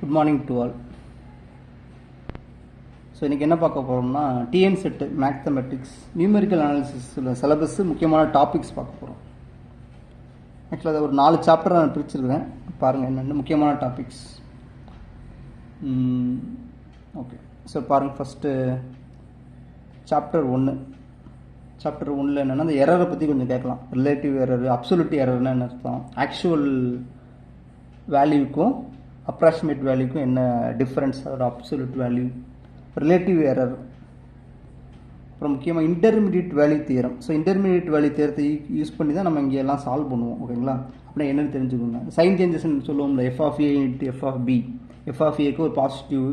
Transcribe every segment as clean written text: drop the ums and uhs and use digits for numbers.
Good morning to all. So இன்றைக்கி என்ன பார்க்க போகிறோம்னா டிஎன் செட்டு மேத்தமெட்டிக்ஸ் நியூமெரிக்கல் அனாலிசிஸில் சிலபஸ் முக்கியமான டாபிக்ஸ் பார்க்க போகிறோம். ஆக்சுவலாக அதை ஒரு 4 சாப்டர் நான் பிரிச்சுருக்கேன், பாருங்கள் என்னென்ன முக்கியமான டாபிக்ஸ். ஓகே, ஸோ பாருங்கள். ஃபஸ்ட்டு சாப்டர் 1 என்னென்னா அந்த எரரை பற்றி கொஞ்சம் கேட்கலாம். ரிலேட்டிவ் எரர், அப்சல்யூட் எரர்னா என்ன அர்த்தம், ஆக்சுவல் வேல்யூக்கும் அப்ராக்சிமேட் வேல்யூக்கும் என்ன டிஃப்ரென்ஸ், அதோட அப்சல்யூட் வேல்யூ, ரிலேட்டிவ் எரர், அப்புறம் முக்கியமாக intermediate value theorem. So intermediate value தியரத்தை யூஸ் பண்ணி தான் நம்ம இங்கே எல்லாம் சால்வ் பண்ணுவோம். ஓகேங்களா, அப்படின்னா என்னென்னு தெரிஞ்சுக்கோங்க. சைன் சேஞ்சஸ்ன்னு சொல்லுவோம்ல, F of A into F of B. F of ஏக்கு ஒரு பாசிட்டிவ்,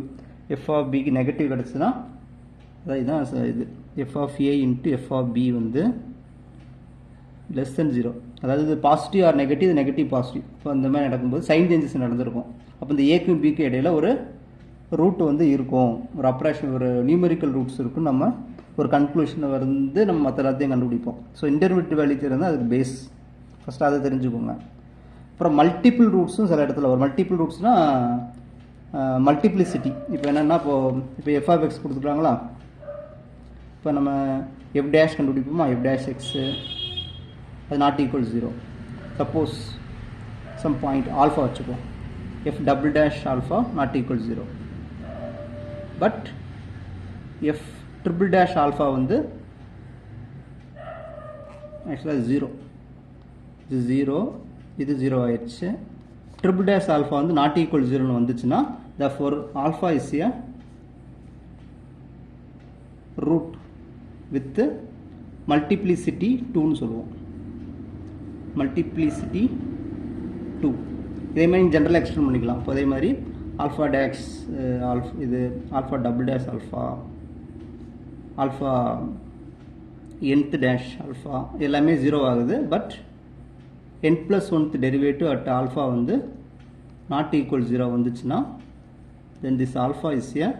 எஃப் ஆஃப் பிக்கு நெகட்டிவ் கிடச்சுன்னா அதான் இதுதான் இது F of A into F of B வந்து லெஸ் தென் 0. அதாவது இது பாசிட்டிவ் ஆர் நெகட்டிவ், இது நெகட்டிவ் பாசிட்டிவ். இப்போ இந்த மாதிரி நடக்கும்போது சைன் சேஞ்சஸ் நடந்திருக்கும். அப்போ இந்த ஏக்கும் பிக்கும் இடையில ஒரு ரூட் வந்து இருக்கும், ஒரு அப்ராக்ஷன், ஒரு நியூமெரிக்கல் ரூட்ஸ் இருக்கும். நம்ம ஒரு கன்க்ளூஷனை வந்து நம்ம மற்ற எல்லாத்தையும் கண்டுபிடிப்போம். ஸோ இன்டர்மீடியட் வேல்யூ தெரிந்தால் அதுக்கு பேஸ், ஃபஸ்ட்டு அதை தெரிஞ்சுக்கோங்க. அப்புறம் மல்டிபிள் ரூட்ஸும் சில இடத்துல வரும். மல்டிபிள் ரூட்ஸ்னால் மல்டிப்ளிசிட்டி. இப்போ என்னென்னா இப்போ எஃப் ஆஃப் எக்ஸ் கொடுத்துருக்காங்களா, இப்போ நம்ம எஃப் டேஷ் கண்டுபிடிப்போமா, எஃப் டேஷ் எக்ஸு அது not equal 0. Suppose some point alpha வச்சுப்போம், F double dash alpha not equal 0. But F triple dash alpha வந்து ஆக்சுவலாக 0. இது 0, இது 0 ஆயிடுச்சு. ட்ரிபிள் டேஷ் ஆல்ஃபா வந்து நாட் ஈக்குவல் 0ன்னு வந்துச்சுன்னா therefore alpha is a root with multiplicity 2ன்னு சொல்லுவோம். மல்டிப்ளிசிட்டி 2 இதே மாதிரி ஜென்ரலாக எக்ஸ்டெண்ட் பண்ணிக்கலாம். இப்போ அதே மாதிரி ஆல்ஃபா டேஷ் இது alpha double dash alpha, alpha nth dash alpha எல்லாமே 0 ஆகுது. But n+1th derivative at alpha வந்து நாட் ஈக்குவல் 0 வந்துச்சுன்னா then this alpha is a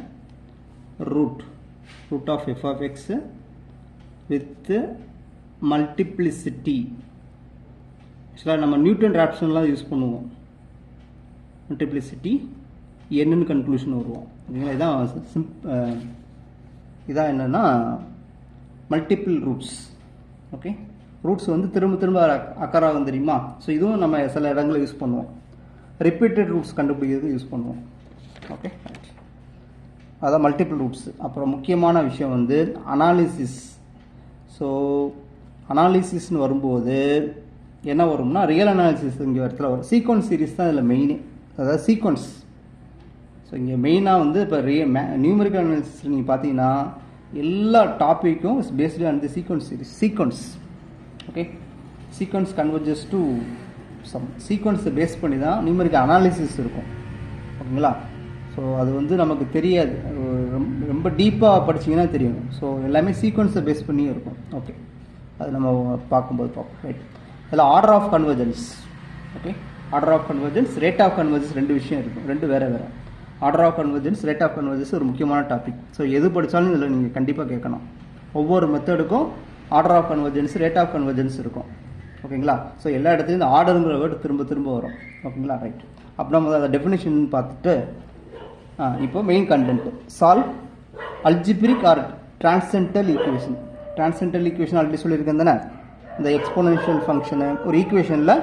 root of F of X with multiplicity. ஆக்சுவலாக நம்ம நியூட்டன் ராப்சன்லாம் யூஸ் பண்ணுவோம். Multiplicity என்னன்னு கன்க்ளூஷன் வருவோம். ஓகேங்களா, இதான் இதான் என்னென்னா மல்டிபிள் ரூட்ஸ். ஓகே, ரூட்ஸ் வந்து திரும்ப திரும்ப அக்கர் ஆகும் தெரியுமா. ஸோ இதுவும் நம்ம சில இடங்களில் யூஸ் பண்ணுவோம். ரிப்பீட்டட் ரூட்ஸ் கண்டுபிடிக்கிறதுக்கு யூஸ் பண்ணுவோம். ஓகே, அதான் மல்டிபிள் ரூட்ஸ். அப்புறம் முக்கியமான விஷயம் வந்து அனாலிசிஸ். ஸோ அனாலிசிஸ்ன்னு வரும்போது என்ன வரும்னா ரியல் அனாலிசிஸ் இங்கே இடத்துல வரும். சீக்வன்ஸ் சீரிஸ் தான் இதில் மெயினே, அதாவது சீக்வன்ஸ். ஸோ இங்கே மெயினாக வந்து இப்போ நியூமெரிக்கல் அனாலிசிஸ் நீங்கள் பார்த்தீங்கன்னா எல்லா டாப்பிக்கும் is based on the sequence series. Okay, sequence converges to sum. சீக்வன்ஸை பேஸ் பண்ணி தான் நியூமெரிக்கல் அனாலிசிஸ் இருக்கும். ஓகேங்களா, ஸோ அது வந்து நமக்கு தெரியாது, ரொம்ப டீப்பாக படிச்சிங்கன்னா தெரியும். ஸோ எல்லாமே சீக்வன்ஸை பேஸ் பண்ணியும் இருக்கும். ஓகே, அது நம்ம பார்க்கும்போது பார்ப்போம். ரைட், இதில் order of convergence. Okay, order of convergence, rate of convergence, 2 விஷயம் இருக்கும், 2 வேறு. Order of convergence, rate of convergence ஒரு முக்கியமான டாபிக். ஸோ எது படித்தாலும் இதில் நீங்கள் கண்டிப்பாக கேட்கணும். ஒவ்வொரு மெத்தடுக்கும் order of convergence, rate of convergence இருக்கும். ஓகேங்களா, ஸோ எல்லா இடத்துலையும் இந்த ஆர்டருங்கிற வேர்டு திரும்ப திரும்ப வரும். ஓகேங்களா, ரைட். அப்போ நம்ம அதை டெஃபினேஷன் பார்த்துட்டு இப்போ main content, solve algebraic or transcendental equation. Transcendental equation already சொல்லியிருக்கேன் தானே. இந்த எக்ஸ்போனென்ஷியல் ஃபங்க்ஷனு ஒரு ஈக்குவேஷனில்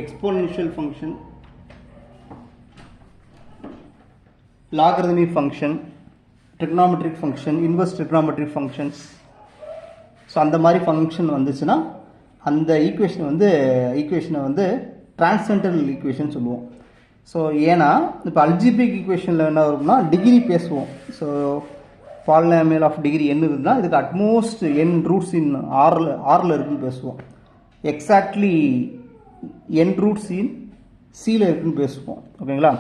exponential function, logarithmic function, trigonometric function, inverse trigonometric functions. So அந்த மாதிரி ஃபங்க்ஷன் வந்துச்சுன்னா அந்த ஈக்குவேஷனை வந்து டிரான்சென்டல் ஈக்குவேஷன் சொல்லுவோம். ஸோ ஏன்னா இப்போ அல்ஜிப்ரிக் ஈக்குவேஷனில் என்ன வரும்னா டிகிரி பேசுவோம். So polynomial of degree n இருந்தால் இதுக்கு அட்மோஸ்ட் n ரூட்ஸ் இன் ஆரில் இருக்குன்னு பேசுவோம். எக்ஸாக்ட்லி n ரூட்ஸ் இன் சியில் இருக்குன்னு பேசுவோம். ஓகேங்களா,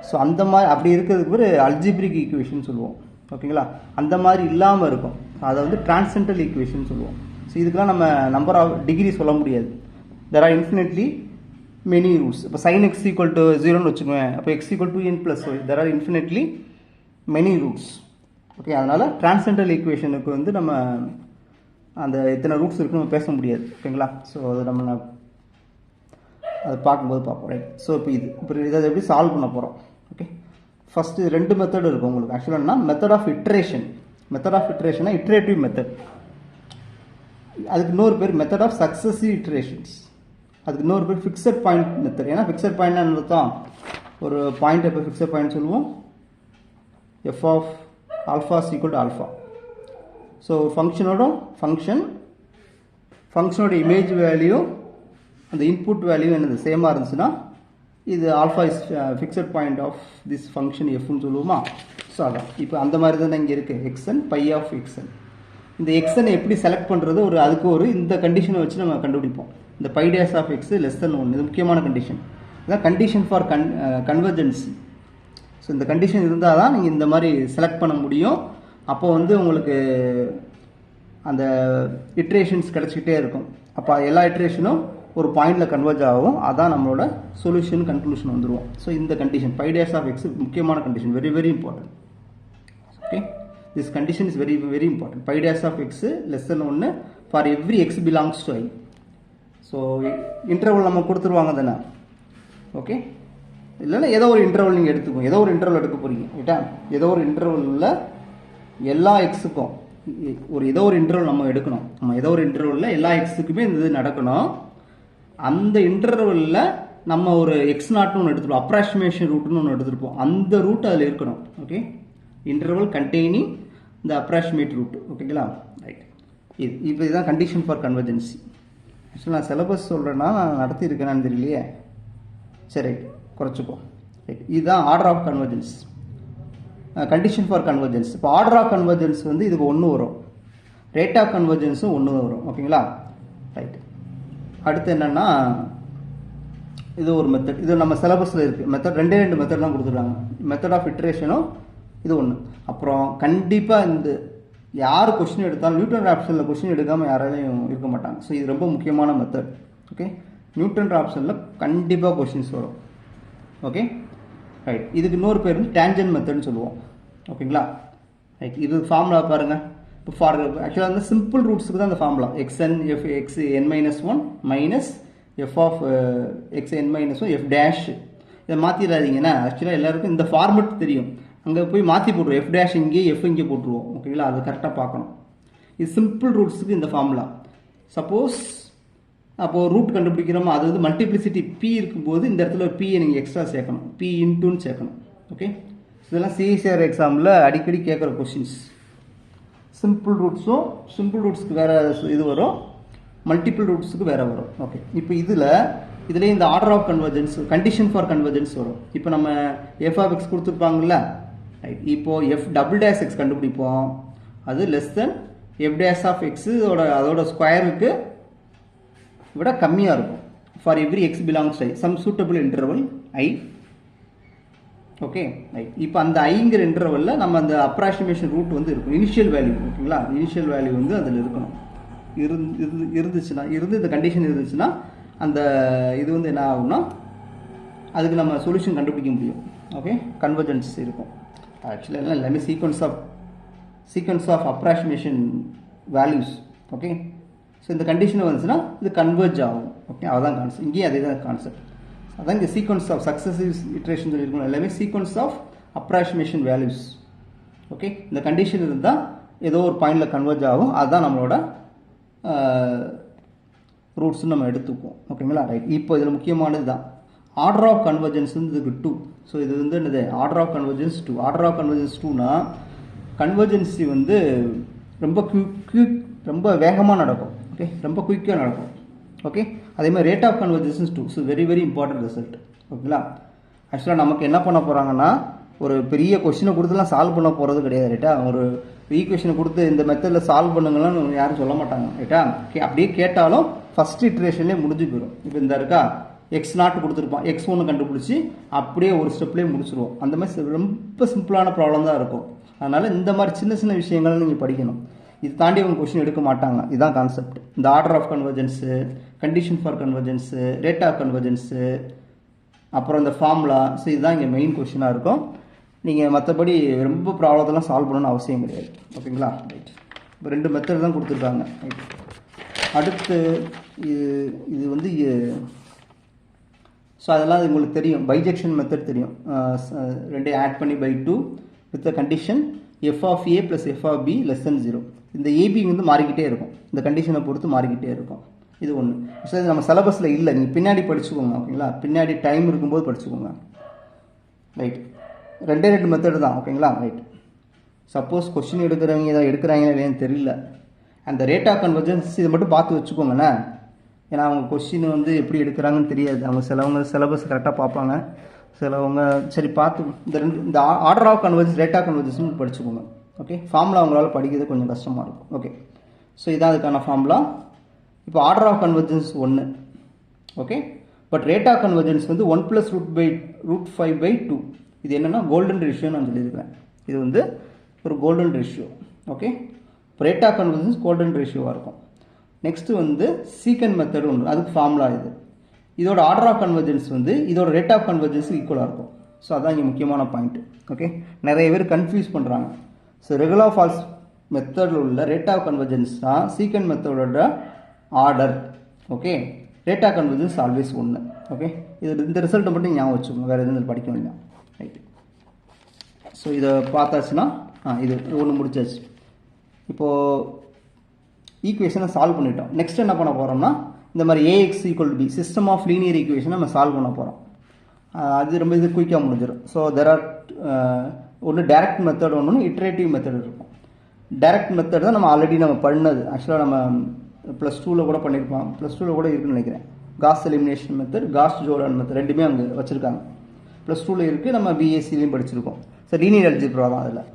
ஸோ அந்த மாதிரி அப்படி இருக்கிறதுக்கு ஒரு அல்ஜிப்ரிக் ஈக்குவேஷன் சொல்லுவோம். ஓகேங்களா, அந்த மாதிரி இல்லாமல் இருக்கும், அதை வந்து டிரான்சென்டல் ஈக்குவேஷன் சொல்லுவோம். ஸோ இதுக்கெல்லாம் நம்ம நம்பர் ஆஃப் டிகிரி சொல்ல முடியாது. There are infinitely many roots. இப்போ sin x ஈக்குவல் டு 0ன்னு வச்சுக்கோங்க, அப்போ x equal to n+y, there are infinitely many roots. Okay, அதனால் டிரான்சென்டல் ஈக்குவேஷனுக்கு வந்து நம்ம அந்த எத்தனை ரூட்ஸ் இருக்குன்னு நம்ம பேச முடியாது. ஓகேங்களா, ஸோ அது நம்ம அது பார்க்கும்போது பார்ப்போம், ரைட். ஸோ இப்போ இதை எப்படி சால்வ் பண்ண போகிறோம்? ஓகே, ஃபஸ்ட்டு 2 மெத்தட் இருக்கும் உங்களுக்கு. ஆக்சுவலாக என்ன method of iteration. Method of இட்ரேஷனா இட்ரேட்டிவ் மெத்தட். அதுக்கு இன்னொரு பேர் மெத்தட் ஆஃப் சக்ஸஸிவ் இட்ரேஷன்ஸ். அதுக்கு இன்னொரு பேர் ஃபிக்ஸட் பாயிண்ட் மெத்தட். ஏன்னா ஃபிக்ஸட் பாயிண்ட்னா அர்த்தம், ஒரு பாயிண்ட் எப்போ ஃபிக்ஸட் பாயிண்ட் சொல்லுவோம், F of alpha equal to alpha. So ஃபங்க்ஷனோட இமேஜ் வேல்யூ அந்த இன்புட் வேல்யூ என்னது சேமாக இருந்துச்சுன்னா இது alpha is fixed point of this function எஃப்னு சொல்லுவோமா? ஸோ அதான் இப்போ அந்த மாதிரி தான் இங்கே இருக்குது எக்ஸ்என் பை ஆஃப் எக்ஸ்என். இந்த எக்ஸ்என் எப்படி செலக்ட் பண்ணுறது, அதுக்கு இந்த கண்டிஷனை வச்சு நம்ம கண்டுபிடிப்போம். இந்த phi dash of X less than 1 இது முக்கியமான கண்டிஷன். இதான் கண்டிஷன் ஃபார் கன்வர்ஜென்சி. ஸோ இந்த கண்டிஷன் இருந்தால் தான் நீங்கள் இந்த மாதிரி செலக்ட் பண்ண முடியும். அப்போ உங்களுக்கு அந்த இட்ரேஷன்ஸ் கிடச்சிக்கிட்டே இருக்கும். அப்போ எல்லா இட்ரேஷனும் ஒரு பாயிண்டில் கன்வர்ஜ் ஆகும். அதான் நம்மளோட சொல்யூஷன் கன்க்ளூஷன் வந்துடுவோம். ஸோ இந்த condition phi dash of X முக்கியமான condition, very very important. Okay, this condition is very very important. Phi dash of X less than 1 for every X belongs to I. So interval நம்ம கொடுத்துருவாங்க தானே. Okay, இல்லைன்னா ஏதோ ஒரு interval நீங்கள் எடுத்துக்கோங்க. ஏதோ ஒரு இன்டர்வல் எடுக்க போகிறீங்க ரைட்டா. ஏதோ ஒரு இன்டர்வலில் எல்லா எக்ஸுக்கும் ஏதோ ஒரு இன்டர்வல் நம்ம எடுக்கணும். நம்ம ஏதோ ஒரு இன்டர்வலில் எல்லா எக்ஸுக்குமே இந்த இது நடக்கணும். அந்த இன்டர்வலில் நம்ம ஒரு எக்ஸ் நாட்னு ஒன்று எடுத்துருப்போம், அப்ராக்சிமேஷன் ரூட்னு ஒன்று எடுத்துருப்போம். அந்த ரூட் அதில் இருக்கணும். ஓகே, இன்டர்வல் கண்டெய்னிங் இந்த அப்ராக்சிமேட் ரூட். ஓகேங்களா, ரைட். இப்போ இதுதான் கண்டிஷன் ஃபார் கன்வர்ஜென்சி. ஆக்சுவலாக நான் சிலபஸ் சொல்கிறேன்னா நான் நடத்தியிருக்கேனான்னு தெரியலையே. சரி, ரைட், குறைச்சிப்போம். ரைட், இதுதான் order of convergence, condition for convergence. இப்போ ஆர்டர் ஆஃப் கன்வர்ஜென்ஸ் இதுக்கு 1 வரும், ரேட் ஆஃப் கன்வர்ஜென்ஸும் 1 வரும். ஓகேங்களா, ரைட். அடுத்து என்னென்னா இது ஒரு மெத்தட், இது நம்ம சிலபஸில் இருக்குது. மெத்தட் 2 மெத்தட் தான் கொடுத்துருக்காங்க. மெத்தட் ஆஃப் இட்ரேஷனும் இது ஒன்று. அப்புறம் கண்டிப்பாக இந்த யார் கொஸ்டின் எடுத்தாலும் நியூட்டன் ஆப்ஷனில் கொஸ்டின் எடுக்காமல் யாராலையும் இருக்க மாட்டாங்க. ஸோ இது ரொம்ப முக்கியமான மெத்தட். ஓகே, நியூட்டன் ஆப்ஷனில் கண்டிப்பாக கொஸ்டின்ஸ் வரும். Okay, right. இதுக்கு இன்னொரு பேர் டேஞ்சன்ட் மெத்தட்னு சொல்லுவோம். ஓகேங்களா, ரைட். இது ஃபார்முலா பாருங்கள். இப்போ ஃபார் ஆக்சுவலாக சிம்பிள் ரூட்ஸுக்கு தான் அந்த formula xn f xn-1 minus F of xn-1 f dash. இதை மாற்றிடாதீங்கன்னா ஆக்சுவலாக எல்லாருக்கும் இந்த ஃபார்மெட் தெரியும். அங்கே போய் மாற்றி போட்டுருவோம். எஃப் டேஷ் இங்கே எஃப் இங்கே போட்டுருவோம். ஓகேங்களா, அது கரெக்டாக பார்க்கணும். இது சிம்பிள் ரூட்ஸுக்கு இந்த ஃபார்முலா. சப்போஸ் அப்போது ரூட் கண்டுபிடிக்கிறோமோ அது மல்டிப்ளிசிட்டி பி இருக்கும்போது இந்த இடத்துல பியை நீங்கள் எக்ஸ்ட்ரா சேர்க்கணும், பி இன்ட்டுன்னு சேர்க்கணும். ஓகே, இதெல்லாம் சிஎஸ்ஆர் எக்ஸாமில் அடிக்கடி கேட்குற கொஷின்ஸ். சிம்பிள் ரூட்ஸ்க்கு வேறு இது வரும், மல்டிபிள் ரூட்ஸுக்கு வேறு வரும். ஓகே, இப்போ இதில் இந்த order of convergence condition for convergence வரும். இப்போ நம்ம எஃப் ஆஃப் எக்ஸ் கொடுத்துருப்பாங்கல்ல, ரைட். இப்போது எஃப் டபுள் டேஷ் எக்ஸ் கண்டுபிடிப்போம். அது less than F dash of X அதோட ஸ்கொயருக்கு விட கம்மியாக இருக்கும். For every X belongs I some suitable interval I. Okay, right. இப்போ அந்த ஐங்கிற இன்டர்வலில் நம்ம அந்த அப்ராக்சிமேஷன் ரூட் இருக்கும், இனிஷியல் வேல்யூ. ஓகேங்களா, இனிஷியல் வேல்யூ அதில் இருக்கணும். இருந்துச்சுன்னா இந்த கண்டிஷன் இருந்துச்சுன்னா அந்த இது என்ன ஆகும்னா அதுக்கு நம்ம சொல்யூஷன் கண்டுபிடிக்க முடியும். ஓகே, கன்வர்ஜென்ஸ் இருக்கும். ஆக்சுவலாக எல்லாமே sequence of approximation values. Okay, so இந்த கண்டிஷன் வந்துச்சுன்னா இது கன்வர்ஜ் ஆகும். ஓகே, அதுதான் கான்செப்ட். இங்கேயும் அதே தான் கான்செப்ட். அதான் இங்கே சீக்வன்ஸ் ஆஃப் சக்ஸஸிவ் இட்ரேஷன் சொல்லியிருக்கணும். எல்லாமே sequence of approximation values. Okay, இந்த கண்டிஷன் இருந்தால் ஏதோ ஒரு பாயிண்டில் கன்வர்ஜ் ஆகும். அதுதான் நம்மளோட ரூட்ஸ்ன்னு நம்ம எடுத்துக்குவோம். ஓகேங்களா, ரைட். இப்போ இதில் முக்கியமானது தான் ஆர்டர் ஆஃப் கன்வர்ஜென்ஸ் இதுக்கு 2. ஸோ இது என்னது order of convergence 2. Order of convergence 2னா கன்வர்ஜென்சி ரொம்ப வேகமாக நடக்கும். ஓகே, ரொம்ப குயிக்காக நடக்கும். ஓகே, அதே மாதிரி rate of convergence 2. So very very important result. ஓகேங்களா, ஆக்சுவலாக நமக்கு என்ன பண்ண போகிறாங்கன்னா ஒரு பெரிய கொஸ்டினை கொடுத்துலாம் சால்வ் பண்ண போகிறது கிடையாது ரைட்டா. ஒரு ஈக்குவேஷனை கொடுத்து இந்த மெத்தடில் சால்வ் பண்ணுங்களான்னு யாரும் சொல்ல மாட்டாங்க ரைட்டா. அப்படியே கேட்டாலும் ஃபஸ்ட் இட்ரேஷன்லேயே முடிஞ்சு போயிடும். இப்போ இந்த இருக்கா எக்ஸ் நாட்டு கொடுத்துருப்பான், x1 கண்டுபிடிச்சி அப்படியே ஒரு ஸ்டெப்லேயே முடிச்சிருவோம். அந்த மாதிரி ரொம்ப சிம்பிளான ப்ராப்ளம் தான் இருக்கும். அதனால் இந்த மாதிரி சின்ன சின்ன விஷயங்கள் நீங்கள் படிக்கணும். இது தாண்டி அவங்க கொஸ்டின் எடுக்க மாட்டாங்க. இதுதான் கான்செப்ட். இந்த order of convergence, condition for convergence, rate of convergence, அப்புறம் இந்த ஃபார்முலா. ஸோ இதுதான் இங்கே மெயின் கொஸ்டினாக இருக்கும். நீங்கள் மற்றபடி ரொம்ப ப்ராப்ளத்தெல்லாம் சால்வ் பண்ணணும்னு அவசியம் கிடையாது. ஓகேங்களா, ரைட். இப்போ 2 மெத்தட் தான் கொடுத்துருக்காங்க. ரைட். அடுத்து இது ஸோ அதெல்லாம் உங்களுக்கு தெரியும். பைஜெக்ஷன் மெத்தட் தெரியும். ரெண்டையும் ஆட் பண்ணி by 2 with the condition f of a plus f of b less than 0. இந்த ஏபி வந்து மாறிக்கிட்டே இருக்கும், இந்த கண்டிஷனை பொறுத்து மாறிக்கிட்டே இருக்கும். இது ஒன்று. ஸோ இது நம்ம சிலபஸில் இல்லை, நீங்கள் பின்னாடி படிச்சுக்கோங்க. ஓகேங்களா, பின்னாடி டைம் இருக்கும்போது படிச்சுக்கோங்க. ரைட், ரெண்டே மெத்தடு தான். ஓகேங்களா, ரைட். சப்போஸ் கொஸ்டின் எடுக்கிறவங்க ஏதாவது எடுக்கிறாங்களா இல்லையான்னு தெரியல. அந்த ரேட் ஆஃப் கன்வர்ஜென்ஸ் இதை மட்டும் பார்த்து வச்சுக்கோங்கண்ணே. ஏன்னா அவங்க கொஸ்டின் வந்து எப்படி எடுக்கிறாங்கன்னு தெரியாது. அவங்க சிலவங்க சிலபஸ் கரெக்டாக பார்ப்பாங்க, சிலவங்க சரி பார்த்து இந்த order of convergence rate of convergence படிச்சுக்கோங்க. ஓகே, ஃபார்முலா அவங்களால படிக்கிறது கொஞ்சம் கஷ்டமாக இருக்கும். ஓகே, ஸோ இதான் அதுக்கான ஃபார்முலா. இப்போ order of convergence 1. Okay, but rate of convergence வந்து 1 + √5/2. இது என்னென்னா கோல்டன் ரேஷியோன்னு நான் சொல்லியிருக்கிறேன். இது வந்து ஒரு golden ratio. Okay, rate of convergence golden ரேஷியோவாக இருக்கும். நெக்ஸ்ட்டு வந்து சீக்கண்ட் மெத்தட் ஒன்று, அதுக்கு ஃபார்முலா இது. இதோட ஆர்டர் ஆஃப் கன்வர்ஜன்ஸ் வந்து இதோட ரேட் ஆஃப் கன்வர்ஜன்ஸ் ஈக்குவலாக இருக்கும். ஸோ அதான் இங்கே முக்கியமான பாயிண்ட். ஓகே, நிறைய பேர் கன்ஃபியூஸ் பண்ணுறாங்க. ஸோ ரெகுலர் ஃபால்ஸ் மெத்தடில் உள்ள ரேட் ஆஃப் கன்வர்ஜன்ஸ் தான் சீக்கண்ட் மெத்தடோட order. Okay, rate of convergence always 1. Okay, இது இந்த ரிசல்ட்டை மட்டும் ஞாபகம் வச்சுக்கோங்க, வேறு எதுவும் படிக்க வேண்டாம். ரைட், ஸோ இதை பார்த்தாச்சுன்னா இது ஒன்று முடிச்சாச்சு. இப்போது ஈக்குவேஷனை சால்வ் பண்ணிட்டோம். நெக்ஸ்ட் என்ன பண்ண போகிறோம்னா இந்த மாதிரி AX = B system of linear ஈக்குவேஷனை நம்ம சால்வ் பண்ண போகிறோம். அது ரொம்ப இது குயிக்காக முடிஞ்சிடும். ஸோ தெர் ஆர் ஒன்று டைரக்ட் மெத்தட், ஒன்று இட்ரேட்டிவ் மெத்தட் இருக்கும். டைரக்ட் மெத்தட் தான் நம்ம ஆல்ரெடி நம்ம பண்ணது. ஆக்சுவலாக நம்ம +2 கூட பண்ணியிருப்போம், +2 கூட இருக்குன்னு நினைக்கிறேன். Gauss elimination method, cos Jordan method ரெண்டுமே அங்கே வச்சுருக்காங்க. +2 இருக்குது, நம்ம BScலையும் படிச்சிருக்கோம். ஸோ லீனியர் அல்ஜிப்ரா தான் அதில்.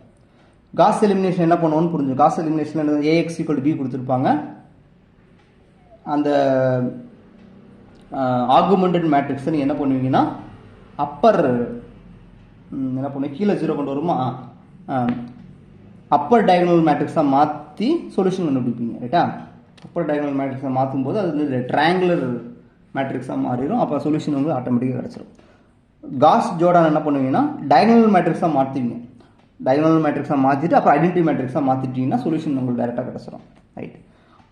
காஸ் எலிமினேஷன் என்ன பண்ணுவோன்னு புரிஞ்சு. காஸ் எலிமினேஷன் AX = B கொடுத்துருப்பாங்க. அந்த ஆர்குமெண்டட் மேட்ரிக்ஸை நீங்கள் என்ன பண்ணுவீங்கன்னா அப்பர் என்ன பண்ணுவீங்க, கீழே 0 கொண்டு வருமா, அப்பர் டயகனல் மேட்ரிக்ஸாக மாற்றி சொல்யூஷன் கண்டுபிடிப்பீங்க. ரைட்டா, அப்பர் டயகனல் மேட்ரிக்ஸை மாற்றும் போது அது வந்து ட்ரையாங்குலர் மேட்ரிக்ஸாக மாறிடும். அப்போ சொல்யூஷன் வந்து ஆட்டோமேட்டிக்காக கிடச்சிடும். காஸ் ஜோர்டான் என்ன பண்ணுவீங்கன்னா டயகனல் மேட்ரிக்ஸாக மாற்றுவீங்க. டயகனல் மேட்ரிக்ஸாக மாற்றிட்டு அப்புறம் ஐடென்டிட்டி மேட்ரிக்ஸாக மாற்றிட்டீங்கன்னா சொல்யூஷன் உங்களுக்கு டேரெக்டாக கிடச்சிடும். ரைட்,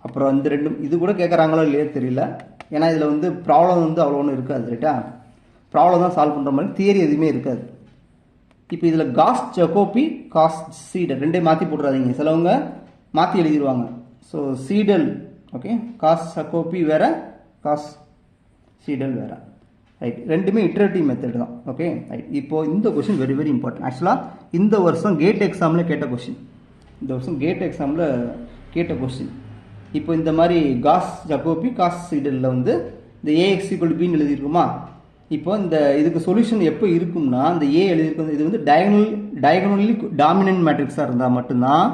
அப்புறம் இந்த ரெண்டும் இது கூட கேட்குறாங்களோ இல்லையோ தெரியல. ஏன்னா இதில் வந்து ப்ராப்ளம் வந்து அவ்வளோ ஒன்றும் இருக்காது. ரைட்டா, ப்ராப்ளம் தான் சால்வ் பண்ணுற மாதிரி, தியரி எதுவுமே இருக்காது. இப்போ இதில் காஸ் ஜக்கோபி, காஸ் சீடல் ரெண்டையும் மாற்றி போட்டுறாதீங்க. சிலவங்க மாற்றி எழுதிடுவாங்க. ஸோ சீடல், ஓகே, காஸ் ஜக்கோபி வேறு, காஸ் சீடல் வேறு. ரைட், ரெண்டுமே இட்ரேட்டிவ் மெத்தட் தான். Okay, right. இப்போது இந்த கொஷின் வெரி வெரி இம்பார்ட்டன்ட். ஆக்சுவலாக இந்த வருஷம் கேட் எக்ஸாமில் கேட்ட கொஷின், இந்த வருஷம் கேட் எக்ஸாமில் கேட்ட கொஷின். இப்போ இந்த மாதிரி காஸ் ஜக்கோபி, காஸ் சீடலில் வந்து இந்த AX = Bன்னு எழுதியிருக்குமா. இப்போ இந்த இதுக்கு சொல்யூஷன் எப்போ இருக்கும்னா, இந்த A எழுதியிருக்கும் இது வந்து டயகனலி டாமினன்ட் மேட்ரிக்ஸாக இருந்தால் மட்டும்தான்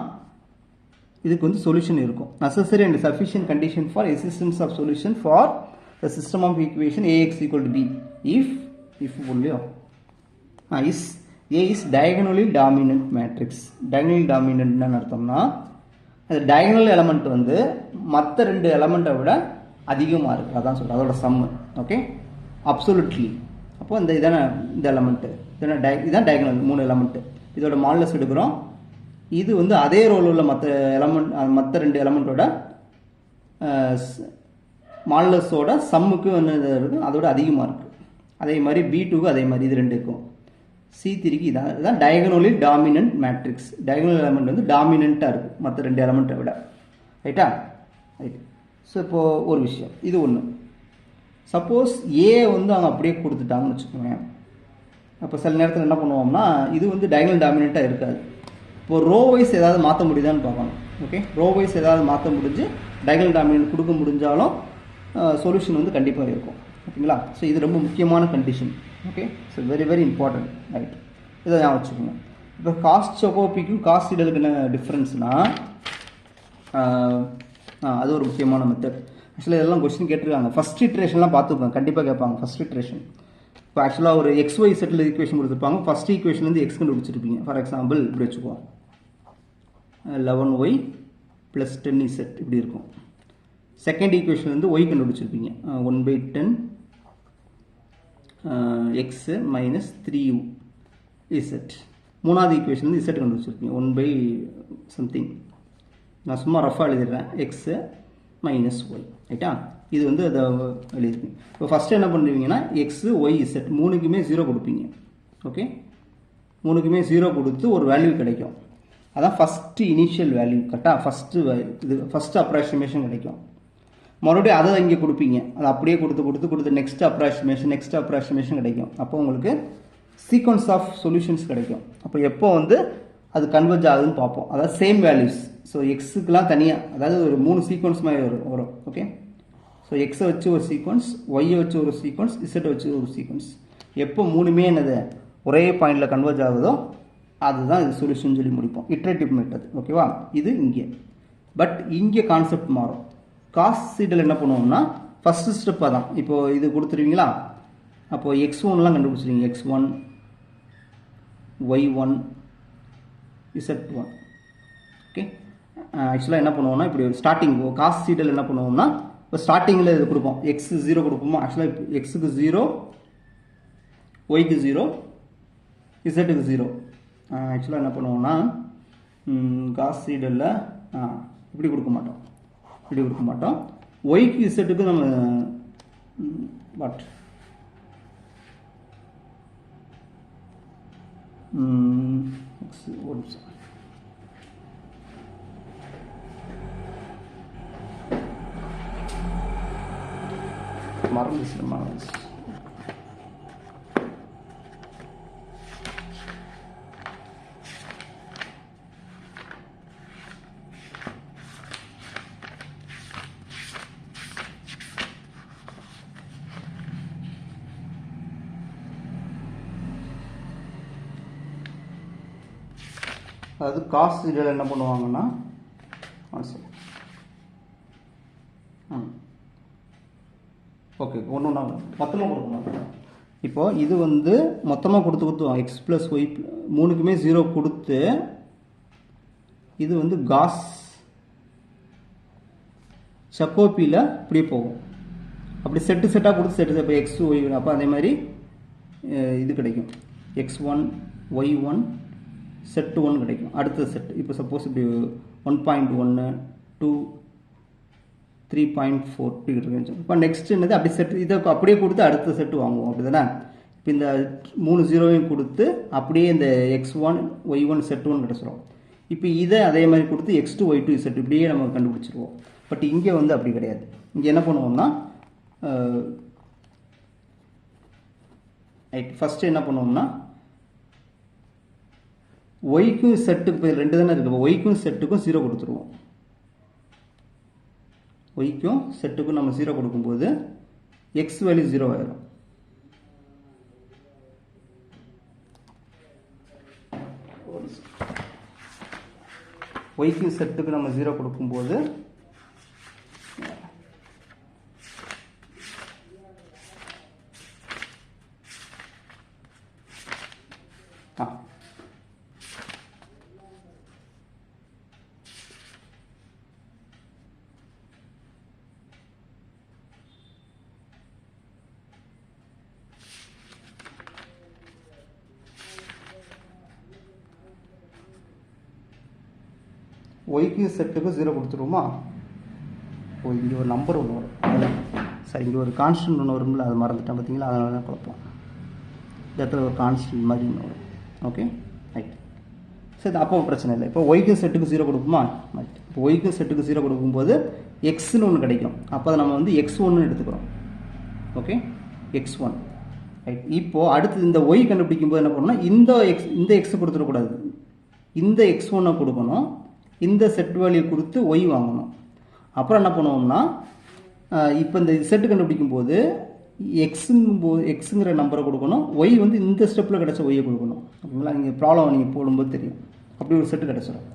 இதுக்கு வந்து சொல்யூஷன் இருக்கும். Necessary and sufficient condition for existence of solution for the system of equation AX = B if only is A is diagonally dominant matrix. diagonally dominant என்ன அர்த்தம்னா அந்த diagonal element வந்து மற்ற ரெண்டு எலமெண்ட்டை விட அதிகமாக இருக்குது, அதான் சொல்கிறேன், அதோட சம்மு. Okay, absolutely. அப்போ இந்த இதான இந்த எலமெண்ட்டு இதான் diagonal 3 எலமெண்ட்டு. இதோட மாடுலஸ் எடுக்கிறோம். இது வந்து அதே ரோல் உள்ள மற்ற ரெண்டு எலமெண்ட்டோட மாடுலஸோட சம்முக்கு வந்து இருக்குது, அதோட அதிகமாக இருக்குது. அதே மாதிரி B2க்கு அதே மாதிரி இது ரெண்டு இருக்கும். C3க்கு இதான் diagonally dominant matrix. Diagonal element வந்து டாமினண்ட்டாக இருக்குது மற்ற ரெண்டு எலமெண்ட்டை விட. ரைட்டா, ரைட். ஸோ இப்போது ஒரு விஷயம், இது ஒன்று. சப்போஸ் A வந்து அவங்க அப்படியே கொடுத்துட்டாங்கன்னு வச்சுக்கோங்க. அப்போ சில நேரத்தில் என்ன பண்ணுவோம்னா இது வந்து டயகனல் டாமினண்ட்டாக இருக்காது. இப்போது ரோ வைஸ் ஏதாவது மாற்ற முடியுதான்னு பார்க்கணும். ஓகே, ரோ வைஸ் ஏதாவது மாற்ற முடிஞ்சு டயகனல் டாமினன்ட் கொடுக்க முடிஞ்சாலும் சொல்யூஷன் வந்து கண்டிப்பாக இருக்கும். ஓகேங்களா, ஸோ இது ரொம்ப முக்கியமான condition. Okay, so very very important. Right, இதை ஞாபகம் வச்சுக்கோங்க. இப்போ காஸ் ஜக்கோபிக்கும் காஸ் சீடலுக்கு என்ன டிஃப்ரென்ஸ்னால் அது ஒரு முக்கியமான மெத்தட். ஆக்சுவலாக இதெல்லாம் கொஸ்டின் கேட்டிருக்காங்க. ஃபஸ்ட் இட்ரேஷன்லாம் பார்த்துக்கோங்க, கண்டிப்பாக கேட்பாங்க. ஃபஸ்ட் இட்ரேஷன் இப்போ ஆக்சுவலாக ஒரு XY செட்டில் ஈக்குவேஷன் கொடுத்துருப்பாங்க. ஃபஸ்ட் ஈக்குவேஷன்லேருந்து எக்ஸ் கண்டுபிடிச்சிருப்பீங்க. ஃபார் எக்ஸாம்பிள் இப்படி வச்சுக்குவோம், 11y + 10z இப்படி இருக்கும். செகண்ட் ஈக்குவேஷன் வந்து y கண்டுபிடிச்சிருப்பீங்க, 1/10 x - 3z. மூணாவது ஈக்குவேஷன் வந்து z கண்டுபிடிச்சிருப்பீங்க, 1/something. நான் சும்மா ரஃபாக எழுதிடுறேன், x - y. ரைட்டா, இது வந்து அதை எழுதிருப்பீங்க. இப்போ ஃபஸ்ட்டு என்ன பண்ணுவீங்கன்னா எக்ஸு ஒய் இசட் மூணுக்குமே 0 கொடுப்பீங்க. ஓகே, மூணுக்குமே 0 கொடுத்து ஒரு வேல்யூ கிடைக்கும். அதான் ஃபஸ்ட்டு இனிஷியல் வேல்யூ. கரெக்டாக ஃபஸ்ட்டு அப்ராக்சிமேஷன் கிடைக்கும். மறுபடியும் அதை இங்கே கொடுப்பீங்க. அதை அப்படியே கொடுத்து நெக்ஸ்ட் அப்ராக்சிமேஷன் கிடைக்கும். அப்போ உங்களுக்கு சீக்வன்ஸ் ஆஃப் சொல்யூஷன்ஸ் கிடைக்கும். அப்போ எப்போ வந்து அது கன்வெர்ஜ் ஆகுதுன்னு பார்ப்போம். அதாவது சேம் வேல்யூஸ். ஸோ எக்ஸுக்கெலாம் தனியாக, அதாவது ஒரு 3 சீக்வன்ஸ் மாதிரி வரும். ஓகே, ஸோ எக்ஸை வச்சு ஒரு சீக்வன்ஸ், ஒய்யை வச்சு ஒரு சீக்வன்ஸ், இசட்டை வச்சு ஒரு சீக்வன்ஸ். எப்போ மூணுமே என்னது ஒரே பாயிண்டில் கன்வெர்ஜ் ஆகுதோ அதுதான் இது சொல்யூஷன் சொல்லி முடிப்போம். Iterative method. ஓகேவா? இது இங்கே. பட் இங்கே கான்செப்ட் மாறும். காஸ் சீட்டில் என்ன பண்ணுவோம்னா ஃபஸ்ட்டு ஸ்டெப் அதான். இப்போது இது கொடுத்துருவீங்களா, அப்போது x1லாம் கண்டுபிடிச்சிருவீங்க. x1 y1 z1. ஓகே, ஆக்சுவலாக என்ன பண்ணுவோம்னா இப்படி ஸ்டார்டிங் காஸ் சீட்டில் என்ன பண்ணுவோம்னா இப்போ ஸ்டார்டிங்கில் இது கொடுப்போம். எக்ஸு 0 கொடுப்போமா. ஆக்சுவலாக எக்ஸுக்கு 0, ஒய்க்கு 0, இசட்டுக்கு 0. ஆக்சுவலாக என்ன பண்ணுவோம்னா காஸ் சீடில் இப்படி கொடுக்க மாட்டோம். ஒய்க்கு இசட்டுக்கு நம்ம பட் ஒரு நிமிஷம். மறந்துச்சு. அதாவது காஸ் இதில் என்ன பண்ணுவாங்கன்னா ஓகே ஒன்று ஒன்றா மொத்தமாக கொடுக்கணும். இப்போது இது வந்து மொத்தமாக கொடுத்துவோம். எக்ஸ் ப்ளஸ் ஒய் மூணுக்குமே 0 கொடுத்து இது வந்து காஸ் சக்கோப்பியில் இப்படியே போகும். அப்படி செட்டாக கொடுத்து செட்டு. இப்போ எக்ஸ் ஒய் அப்போ அதே மாதிரி இது கிடைக்கும். x1 y1 செட்டு 1 கிடைக்கும். அடுத்த செட் இப்போ சப்போஸ் இப்படி 1.1 2 3.4 இப்படி இருக்கு. இப்போ நெக்ஸ்ட் என்னது அப்படி செட் இதை அப்படியே கொடுத்து அடுத்த செட்டு வாங்குவோம். அப்படி தானே? இப்போ இந்த 3 0வையும் கொடுத்து அப்படியே இந்த x1 y1 செட் 1 கிடச்சிரும். இப்போ இதை அதே மாதிரி கொடுத்து x2 y2 செட் இப்படியே நம்ம கண்டுபிடிச்சிருவோம். பட் இங்கே வந்து அப்படி கிடையாது. இங்கே என்ன பண்ணுவோம்னா ஃபஸ்ட்டு என்ன பண்ணுவோம்னா ஒய்க்கும் செட்டுக்கு இப்போ 2 தானே இருக்குது. ஒய்க்கும் செட்டுக்கும் 0 கொடுத்துருவோம். ஒய்க்கும் செட்டுக்கும் நம்ம 0 கொடுக்கும்போது எக்ஸ் வேல்யூ 0 ஆயிரும். ஒய்க்கும் செட்டுக்கு நம்ம 0 கொடுக்கும்போது ஒய்க்கு செட்டுக்கு 0 கொடுத்துருவோமா. ஓ இங்கே ஒரு நம்பர் ஒன்று வரும். சரி, இங்கே ஒரு கான்ஸ்டன்ட் ஒன்று வரும்ல, அது மறந்துட்டேன் பார்த்தீங்களா. அதனால தான் குழப்பம். இந்த இடத்துல ஒரு கான்ஸ்டன்ட் மாதிரி ஒன்று வரும். Okay right. சரி, அப்போ பிரச்சனை இல்லை. இப்போ ஒய்க்கு செட்டுக்கு 0 கொடுக்குமா. இப்போ ஒய்க்கு செட்டுக்கு 0 கொடுக்கும்போது எக்ஸ்ன்னு ஒன்று கிடைக்கும். அப்போ அதை நம்ம வந்து x1 எடுத்துக்கிறோம். Okay, x1 right. இப்போது அடுத்து இந்த ஒய் கண்டுபிடிக்கும்போது என்ன பண்ணணும்னா இந்த எக்ஸ் கொடுத்துடக்கூடாது. இந்த x1 கொடுக்கணும். இந்த செட் வேல்யூ கொடுத்து ஒய் வாங்கணும். அப்புறம் என்ன பண்ணுவோம்னா இப்போ இந்த செட்டு கண்டுபிடிக்கும் போது எக்ஸுங்கிற நம்பரை கொடுக்கணும். ஒய் வந்து இந்த ஸ்டெப்பில் கிடச்ச ஒய்யை கொடுக்கணும். ஓகேங்களா. நீங்கள் ப்ராப்ளம் நீங்கள் போடும்போது தெரியும். அப்படி ஒரு செட்டு கிடச்சிடும்.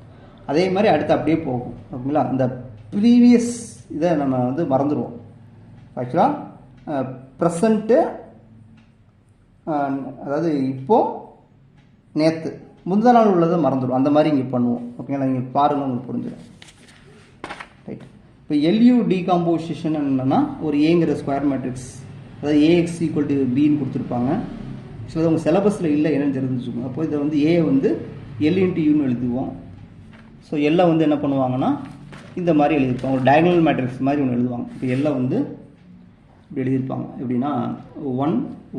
அதே மாதிரி அடுத்து அப்படியே போகும். ஓகேங்களா. இந்த ப்ரீவியஸ் இதை நம்ம வந்து மறந்துடுவோம். ஆக்சுவலாக ப்ரெசண்ட்டு அதாவது இப்போது நேற்று முந்தின நாள் உள்ளதை மறந்துடும். அந்த மாதிரி இங்கே பண்ணுவோம். ஓகேங்களா. நீங்கள் பாருங்கள், உங்களுக்கு புரிஞ்சிடும். ரைட். இப்போ எல்யூ டீகாம்போசிஷன் என்னென்னா ஒரு ஏங்கிற ஸ்கொயர் மேட்ரிக்ஸ், அதாவது ஏஎக்ஸ் ஈக்குவல் டு பின்னு கொடுத்துருப்பாங்க. ஸோ அது உங்கள் சிலபஸில் இல்லை, என்னென்னு தெரிஞ்சுக்கோங்க. அப்போ இதை வந்து ஏ வந்து எல் இன்ட்டு யூன்னு எழுதுவோம். ஸோ எல்லை வந்து என்ன பண்ணுவாங்கன்னா இந்த மாதிரி எழுதியிருப்பாங்க. ஒரு டயகனல் மேட்ரிக்ஸ் மாதிரி ஒன்று எழுதுவாங்க. இப்போ எல்லை வந்து இப்படி எழுதியிருப்பாங்க. எப்படின்னா 1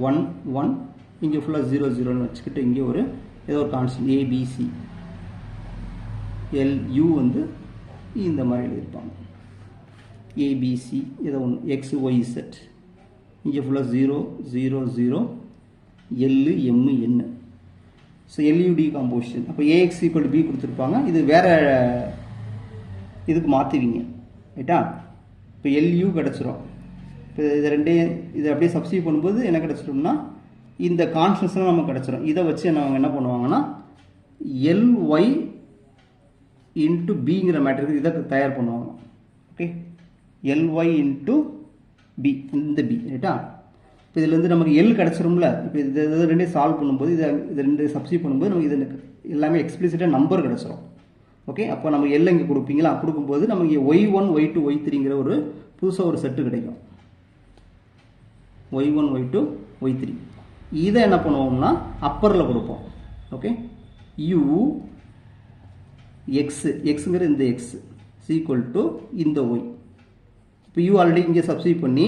1 1 இங்கே ஃபுல்லாக 0 0ன்னு வச்சுக்கிட்டு இங்கே ஒரு ஏதோ ஒரு கான்ஸ்டன்ட் ஏபிசி எல்யூ வந்து இந்த மாதிரி எழுதியிருப்பாங்க. ஏபிசி ஏதோ ஒன்று எக்ஸ் ஒய் செட் இங்கே ஃபுல்லாக 0 0 0 L M N. So L U decomposition. அப்போ ஏஎக்ஸ் ஈக்குவல் பி கொடுத்துருப்பாங்க. இது வேறு இதுக்கு மாற்றுவீங்க ரைட்டா. இப்போ எல்யூ கிடச்சிரும். இப்போ இது ரெண்டையும் இதை அப்படியே சப்ஸ்டியூட் பண்ணும்போது என்ன கிடச்சிட்டோம்னா இந்த கான்ஸ்டன்ஸ்லாம் நமக்கு கிடச்சிரும். இதை வச்சு அவங்க என்ன பண்ணுவாங்கன்னா எல்ஒய் இன்ட்டு பிங்கிற மேட்ரிக்ஸ் இதை தயார் பண்ணுவாங்க. ஓகே, எல்ஒய் இன்ட்டு பி இந்த பி ரைட்டா. இப்போ இதுலேருந்து நமக்கு எல் கிடச்சிரும்ல. இப்போ இது ரெண்டையும் சால்வ் பண்ணும்போது இது ரெண்டு சப்ஸ்டியூட் பண்ணும்போது நமக்கு இது எல்லாமே எக்ஸ்பிளிசிட்டாக நம்பர் கிடச்சிரும். ஓகே, அப்போ நம்ம எல் இங்கே கொடுப்பீங்களா, கொடுக்கும்போது நமக்கு ஒய்1 ஒய்2 ஒய்3ங்கிற ஒரு புதுசாக ஒரு செட்டு கிடைக்கும். ஒய்1 ஒய்2 ஒய்3 இதை என்ன பண்ணுவோம்னா அப்பரில் கொடுப்போம். ஓகே, யூ எக்ஸ் எக்ஸுங்கிற இந்த எக்ஸ் ஈக்குவல் டு இந்த ஒய். இப்போ யூ ஆல்ரெடி இங்கே சப்ஸ்டியூட் பண்ணி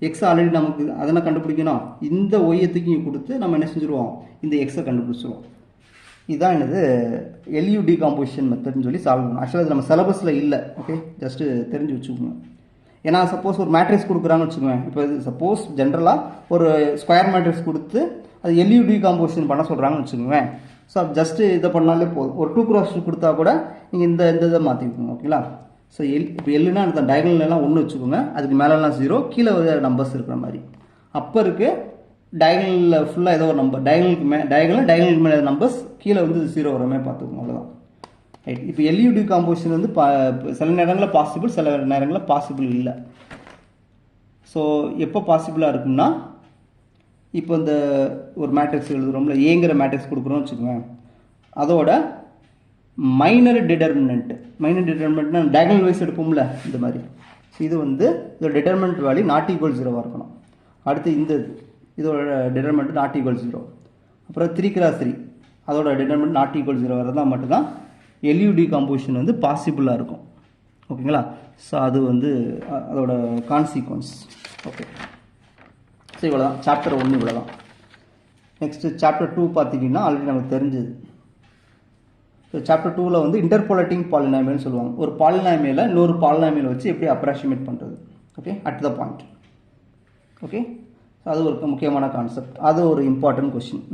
எக்ஸ் ஆல்ரெடி நமக்கு அதெல்லாம் கண்டுபிடிக்கணும். இந்த ஒய்யத்துக்கு இங்கே கொடுத்து நம்ம என்ன செஞ்சுருவோம், இந்த எக்ஸை கண்டுபிடிச்சிருவோம். இதுதான் என்னது எல்யூ டிகாம்போசிஷன் மெத்தட்னு சொல்லி சால்வ் பண்ணணும். ஆக்சுவலாக இது நம்ம சிலபஸில் இல்லை. ஓகே, ஜஸ்ட்டு தெரிஞ்சு வச்சுக்கோங்க. ஏன்னா சப்போஸ் ஒரு மேட்ரிக்ஸ் கொடுக்குறான்னு வச்சுக்கோங்க. இப்போ இது சப்போஸ் ஜென்ரலாக ஒரு ஸ்கொயர் மேட்ரிக்ஸ் கொடுத்து அது எல்யூ டிகாம்போசிஷன் பண்ண சொல்கிறாங்கன்னு வச்சுக்கோங்க. ஸோ ஜஸ்ட்டு இதை பண்ணாலே போதும். ஒரு 2x2 கொடுத்தா கூட நீங்கள் இந்த இதை மாற்றிக்கோங்க. ஓகேங்களா. ஸோ இப்போ எல்லுனா அந்த டயகனல்லாம் 1 வச்சுக்கோங்க. அதுக்கு மேலெலாம் 0, கீழே நம்பர்ஸ் இருக்கிற மாதிரி. அப்போ இருக்குது டயகனலில் ஃபுல்லாக ஏதோ ஒரு நம்பர் டயகனலுக்கு மேலே நம்பர்ஸ், கீழே வந்து 0 வர மாதிரி பார்த்துக்கோங்க. அவ்வளோதான் ரைட். இப்போ எல்யூ டிகாம்போசிஷன் வந்து சில நேரங்களில் பாசிபிள், சில நேரங்களில் பாசிபிள் இல்லை. ஸோ எப்போ பாசிபிளாக இருக்கும்னா இப்போ இந்த ஒரு மேட்ரிக்ஸ் எழுதுகிறோம்ல, ஏங்கிற மேட்ரிக்ஸ் கொடுக்குறோம்னு வச்சுக்கோங்க. அதோட மைனர் டிட்டர்மினன்ட்னா டயகனல் வைஸ் எடுப்போம்ல இந்த மாதிரி. இது வந்து இதோட டிட்டர்மினன்ட் வேல்யூ நாட் ஈக்குவல் 0 இருக்கணும். அடுத்து இந்த இதோட டிட்டர்மினன்ட் நாட் ஈக்குவல் 0. அப்புறம் 3x3 அதோட டிட்டர்மினன்ட் நாட் ஈக்குவல் 0 வரதான் மட்டும்தான் எல்யூ டிகாம்போசிஷன் வந்து பாசிபிளாக இருக்கும். ஓகேங்களா. ஸோ அது வந்து அதோட கான்சிக்வன்ஸ். ஓகே, ஸோ இவ்வளோதான் சாப்டர் 1. இவ்வளோதான். நெக்ஸ்ட்டு சாப்டர் 2 பார்த்திங்கன்னா ஆல்ரெடி நமக்கு தெரிஞ்சது. ஸோ சாப்டர் 2ல் வந்து இன்டர்போலேட்டிங் பாலினாமியல்னு சொல்லுவாங்க. ஒரு பாலினாமியலை இன்னொரு பாலினாமியலை வச்சு எப்படி அப்ராக்சிமேட் பண்ணுறது. Okay, at the point. Okay, so அது ஒரு முக்கியமான கான்செப்ட். அது ஒரு இம்பார்ட்டன்ட் கொஸ்டின்.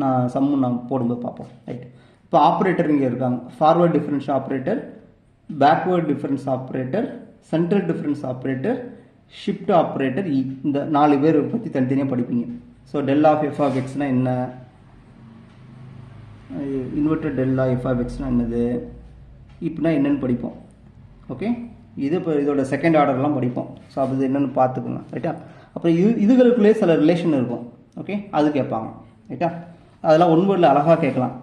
நான் போடும்போது பார்ப்போம். ரைட். இப்போ ஆப்ரேட்டர் இங்கே இருக்காங்க. Forward difference operator, backward difference operator, central difference operator, shift operator. இந்த 4 பேர் பற்றி தனித்தனியாக படிப்பீங்க. So del of F of எக்ஸ்னால் என்ன, inverted del of F of எக்ஸ்னால் என்னது, இப்படின்னா என்னென்னு படிப்போம். ஓகே, இது இப்போ இதோட செகண்ட் ஆர்டர்லாம் படிப்போம். ஸோ அது என்னென்னு பார்த்துக்கோங்க. ரைட்டா. அப்புறம் இதுகளுக்குள்ளேயே சில ரிலேஷன் இருக்கும். ஓகே, அது கேட்பாங்க. ரைட்டா. அதெல்லாம் ஒன் வேர்டில் அழகாக கேட்கலாம்.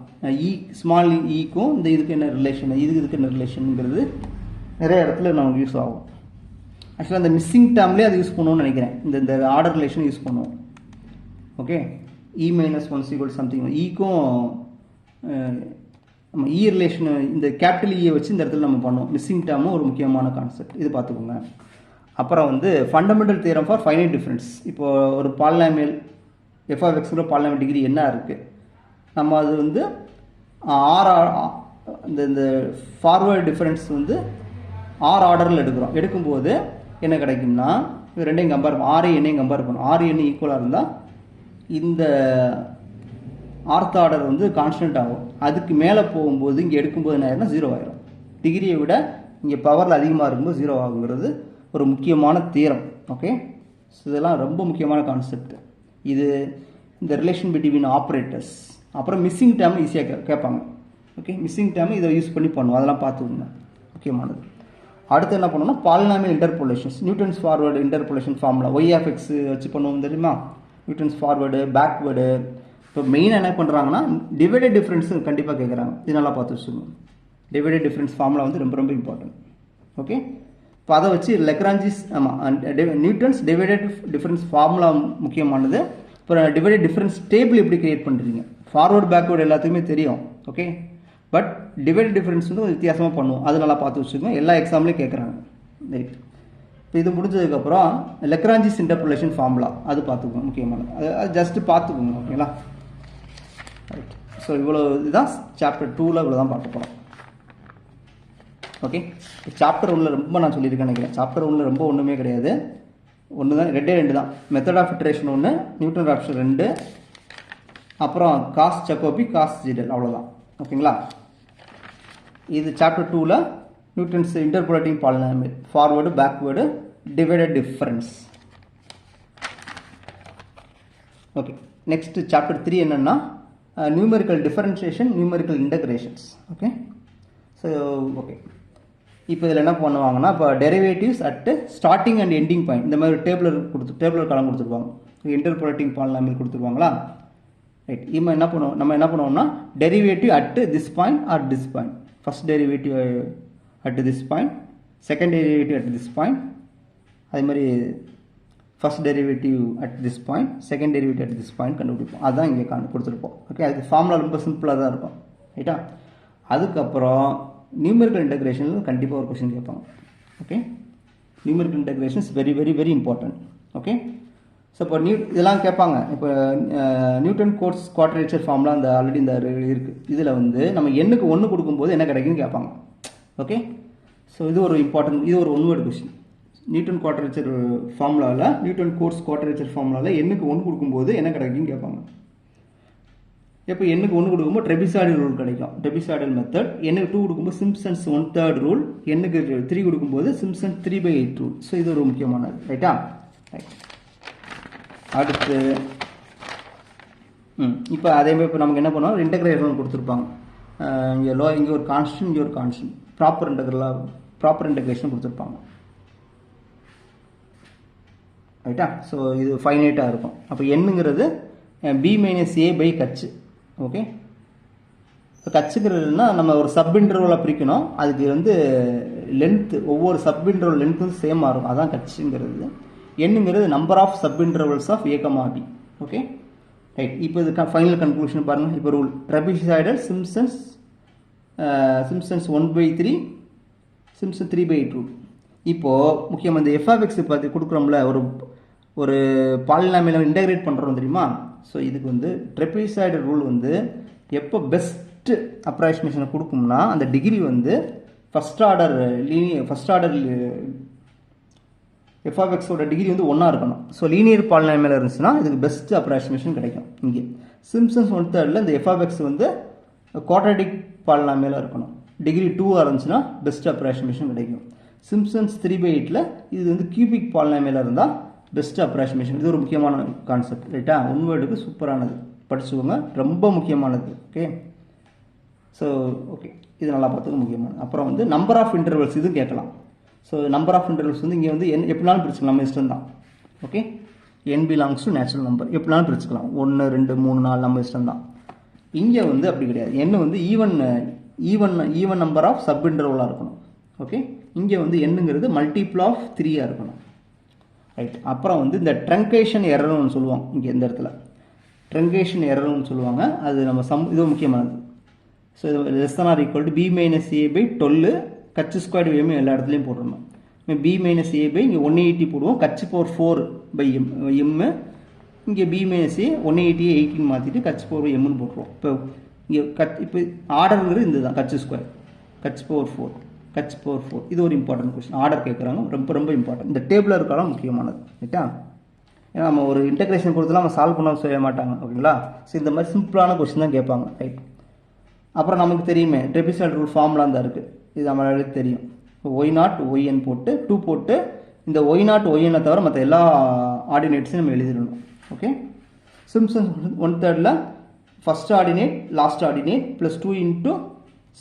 ஸ்மால் ஈக்கும் இந்த இதுக்கு என்ன ரிலேஷன், இதுக்கு என்ன ரிலேஷனுங்கிறது நிறைய இடத்துல நமக்கு யூஸ் ஆகும். ஆக்சுவலாக அந்த மிஸ்ஸிங் டேர்ம்லேயே அது யூஸ் பண்ணுவோம்னு நினைக்கிறேன். இந்த ஆர்டர் ரிலேஷன் யூஸ் பண்ணுவோம். ஓகே, E-1 சம்திங் ஈக்கும் நம்ம இ ரிலேஷன் இந்த கேபிட்டல் ஈயை வச்சு இந்த இடத்துல நம்ம பண்ணுவோம். மிஸ்ஸிங் டேர்மும் ஒரு முக்கியமான கான்செப்ட். இது பார்த்துக்கோங்க. அப்புறம் வந்து fundamental theorem for finite difference. இப்போது ஒரு பாலினாமியல் எஃப் ஆஃப் எக்ஸோட பாலினாமியல் டிகிரி என்ன இருக்குது, நம்ம அது வந்து இந்த ஃபார்வர்ட் டிஃபரன்ஸ் வந்து ஆர் ஆர்டரில் எடுக்கும்போது என்ன கிடைக்கும்னா இது ரெண்டையும் கம்பேர் பண்ணும். ஆர் எண்ணையும் கம்பேர் பண்ணும். ஆர் எண்ணெய் ஈக்குவலாக இருந்தால் இந்த ஆர்த் ஆர்டர் வந்து கான்ஸ்டன்ட் ஆகும். அதுக்கு மேலே போகும்போது இங்கே எடுக்கும்போது என்ன ஆயிரும்னா 0 ஆயிரும். டிகிரியை விட இங்கே பவரில் அதிகமாக இருக்கும்போது 0 ஆகுங்கிறது ஒரு முக்கியமான தியரம். ஓகே, ஸோ இதெல்லாம் ரொம்ப முக்கியமான கான்செப்ட். இது இந்த ரிலேஷன் பிட்வீன் ஆப்ரேட்டர்ஸ். அப்புறம் மிஸ்ஸிங் டேர்ம் ஈஸியாக கேட்பாங்க. ஓகே, மிஸ்ஸிங் டேர்ம் இதை யூஸ் பண்ணி பண்ணுவோம். அதெல்லாம் பார்த்துக்கோங்க, முக்கியமானது. அடுத்து என்ன பண்ணணும்னா polynomial interpolations. Newton's forward interpolation formula y(x) வச்சு பண்ணுவோம் தெரியுமா. Newton's forward, backward. இப்போ மெயினாக என்ன பண்ணுறாங்கன்னா டிவைடட் டிஃபரன்ஸ் கண்டிப்பாக கேட்குறாங்க. இது நல்லா பார்த்து வச்சுக்கோங்க. டிவைடட் டிஃபரன்ஸ் ஃபார்முலா வந்து ரொம்ப ரொம்ப இம்பார்ட்டன்ட். ஓகே, இப்போ அதை வச்சு Lagrange's Newton's divided difference formula முக்கியமானது. இப்போ டிவைடட் டிஃபரன்ஸ் டேபிள் எப்படி கிரியேட் பண்ணுறீங்க, ஃபார்வர்டு பேக்வேர்டு எல்லாத்துக்குமே தெரியும். ஓகே, பட் டிவைடட் டிஃபரன்ஸ் வந்து வித்தியாசமாக பண்ணுவோம். அது நல்லா பார்த்து வச்சுக்கோங்க. எல்லா எக்ஸாம்லேயும் கேட்குறாங்க. ரைட். இப்போ இது முடிஞ்சதுக்கப்புறம் லெக்ரான்ஜிஸ் இன்டர்போலேஷன் ஃபார்முலா அது பார்த்துக்கோங்க, முக்கியமானது. அது ஜஸ்ட்டு பார்த்துக்கோங்க, ஓகேங்களா. ரைட். ஸோ இவ்வளோ இதுதான் சாப்டர் 2ல் இவ்வளோ தான் பார்க்க போகிறோம். ஓகே. சாப்டர் 1ல் ரொம்ப நான் சொல்லியிருக்கேன் நினைக்கிறேன். சாப்டர் 1ல் ரொம்ப ஒன்றுமே கிடையாது, ஒன்று தான், ரெண்டு தான். Method of iteration 1, Newton Raphson 2, அப்புறம் காஸ் ஜக்கோபி காஸ் ஜீடல், அவ்வளோதான். ஓகேங்களா. இது சாப்டர் 2ல் Newton's interpolating polynomial, forward backward divided difference. Okay. Next chapter 3 என்னென்னா numerical differentiation, numerical integrations. Okay. So okay, இப்போ இதில் என்ன பண்ணுவாங்கன்னா, இப்போ derivatives at starting and ending point இந்த மாதிரி டேபிளர் காலம் கொடுத்துருவாங்க. இன்டர்போலேட்டிங் பாலினாமியல் கொடுத்துருவாங்களா. ரைட். நம்ம என்ன பண்ணுவோம்னா derivative at this point or this point, first derivative at this point, second derivative at this point, அதே மாதிரி first derivative at this point, second derivative at this point கண்டுபிடிப்போம். அதுதான் இங்கே கொடுத்துருப்போம். ஓகே. அதுக்கு ஃபார்முலா ரொம்ப சிம்பிளாக தான் இருக்கும். ரைட்டா. அதுக்கப்புறம் நியூமெரிக்கல் இன்டகிரேஷனில் கண்டிப்பாக ஒரு கொஸ்டின் கேட்பாங்க. Okay. Numerical integration is very very very important. Okay. So இப்போ இதெல்லாம் கேட்பாங்க. இப்போ நியூட்டன் கோட்ஸ் குவாட்ரேச்சர் ஃபார்முலா அந்த ஆல்ரெடி இந்த இருக்குது. இதில் வந்து நம்ம எண்ணுக்கு 1 கொடுக்கும்போது என்ன கிடைக்குன்னு கேட்பாங்க. ஓகே. ஸோ இது ஒரு இம்பார்ட்டன்ட், இது ஒரு 1 வேர்டு கொஸ்டின். நியூட்டன் குவாட்ரேச்சர் ஃபார்முலாவில், நியூட்டன் கோட்ஸ் குவாட்ரேச்சர் ஃபார்முலாவில் எண்ணுக்கு 1 கொடுக்கும்போது என்ன கிடைக்குன்னு கேட்பாங்க. இப்போ எண்ணுக்கு 1 கொடுக்கும்போது ட்ரெபிசாய்டல் ரூல் கிடைக்கும், ட்ரெபிசாய்டல் மெத்தட். எண்ணுக்கு 2 கொடுக்கும்போது சிம்ப்சன்ஸ் 1/3 ரூல், எண்ணுக்கு 3 கொடுக்கும்போது சிம்ப்சன்ஸ் 3/8 ரூல். ஸோ இது ஒரு முக்கியமானது. ரைட்டா. ரைட். அடுத்து இப்போ அதேமாதிரி இப்போ நமக்கு என்ன பண்ணுவோம், இன்டகிரேஷன் கொடுத்துருப்பாங்க. இங்கே ஒரு கான்ஸ்டன்ட், இங்கே ஒரு கான்ஸ்டன்ட், ப்ராப்பர் இன்டகிரேஷன் கொடுத்துருப்பாங்க. ரைட்டா. ஸோ இது ஃபைனைட்டாக இருக்கும். அப்போ எண்ணுங்கிறது b - a by Kutch. Okay. இப்போ கச்சுங்கிறதுனா நம்ம ஒரு சப் இன்டர்வலாக பிரிக்கணும். அதுக்கு வந்து லென்த்து, ஒவ்வொரு சப் இன்டர்வல் லென்த் வந்து சேமாக இருக்கும், அதான் கச்சுங்கிறது. எண்ணுங்கிறது number of sub intervals of a, b. Okay. Right. இப்போ இது ஃபைனல் கன்க்ளூஷன் பாருங்கள். இப்போ rule trapezoidal Simpson's 1/3, Simpson 3/8 rule. இப்போது முக்கியமாக இந்த f(x) பார்த்து கொடுக்குறோம்ல, ஒரு பாலினாமியலை இன்டகிரேட் பண்ணுறோம் தெரியுமா. ஸோ இதுக்கு வந்து ட்ரெபிசாய்டல் ரூல் வந்து எப்போ பெஸ்ட்டு அப்ராக்சிமேஷனை கொடுக்கும்னா, அந்த டிகிரி வந்து ஃபஸ்ட் ஆர்டர் f(x)ஓட டிகிரி வந்து 1 இருக்கணும். ஸோ லீனியர் பாலினாமியல் இருந்துச்சுன்னா இதுக்கு பெஸ்ட் அப்ராக்சிமேஷன் கிடைக்கும். இங்கே சிம்ப்சன்ஸ் 1/3 இந்த f(x) வந்து குவாட்ராட்டிக் பாலினாமியலாக இருக்கணும். டிகிரி 2 இருந்துச்சுன்னா பெஸ்ட் அப்ராக்சிமேஷன் கிடைக்கும். சிம்ப்சன்ஸ் 3/8 இது வந்து கியூபிக் பாலினாமியலாக இருந்தால் பெஸ்ட் அப்ராக்சிமேஷன். இது ஒரு முக்கியமான கான்செப்ட். ரைட்டா. 1 வேர்டுக்கு சூப்பரானது, படிச்சுக்கோங்க, ரொம்ப முக்கியமானது. ஓகே. ஸோ ஓகே, இது நல்லா பார்த்துக்க முக்கியமானது. அப்புறம் வந்து நம்பர் ஆஃப் இன்டர்வல்ஸ் இது கேட்கலாம். ஸோ நம்பர் ஆஃப் இன்டர்வல்ஸ் வந்து இங்கே வந்து எப்படினாலும் பிரிச்சுக்கலாம், நம்ம இஷ்டம் தான். Okay. n belongs to natural number, எப்படினாலும் பிரிச்சுக்கலாம். 1, 2, 3, 4 நம்ம இஷ்டம் தான். இங்கே வந்து அப்படி கிடையாது. n வந்து ஈவன் நம்பர் ஆஃப் சப் இன்டர்வலாக இருக்கணும். ஓகே. இங்கே வந்து எண்ணுங்கிறது மல்டிபிள் ஆஃப் 3 இருக்கணும். ரைட். அப்புறம் வந்து இந்த ட்ரங்கேஷன் எரர்னு சொல்லுவாங்க. இங்கே இந்த இடத்துல ட்ரங்கேஷன் எரர்னு சொல்லுவாங்க. அது நம்ம இது முக்கியமானது. So less than or equal to b - a/12 கச்சு ஸ்கொயர்டு m எல்லா இடத்துலையும் போட்டுருணும். b - a இங்கே 180 போடுவோம், கச்சு பவர் 4/m. இங்கே b - a 180 18 மாற்றிட்டு கச்சு பவர் mன்னு போட்டுருவோம். இப்போ ஆர்டருங்கிறது இந்த தான், கச்சு ஸ்கொயர், கச்சு பவர் 4. இது ஒரு இம்பார்ட்டன்ட் கொஸ்டின். ஆர்டர் கேட்குறாங்க, ரொம்ப ரொம்ப இம்பார்ட்டன்ட். இந்த டேபிள் இருக்கலாம் முக்கியமானது. ரைட்டா. ஏன்னா நம்ம ஒரு இன்டகிரேஷன் கொடுத்துலாம் நம்ம சால்வ் பண்ண செய்ய மாட்டாங்க. ஓகேங்களா. ஸோ இந்த மாதிரி சிம்பிளான கொஸ்டின் தான் கேட்பாங்க. ரைட். அப்புறம் நமக்கு தெரியுமே ட்ரெபிசாய்டல் ரூல் ஃபார்முலா தான் இருக்குது, இது நம்மளுக்கு தெரியும். y0 yn போட்டு 2 போட்டு இந்த y0 yn தவிர மற்ற எல்லா ஆர்டினேட்ஸையும் நம்ம எழுதிடணும். Okay. Simpson 1/3 first ordinate last ordinate plus 2 into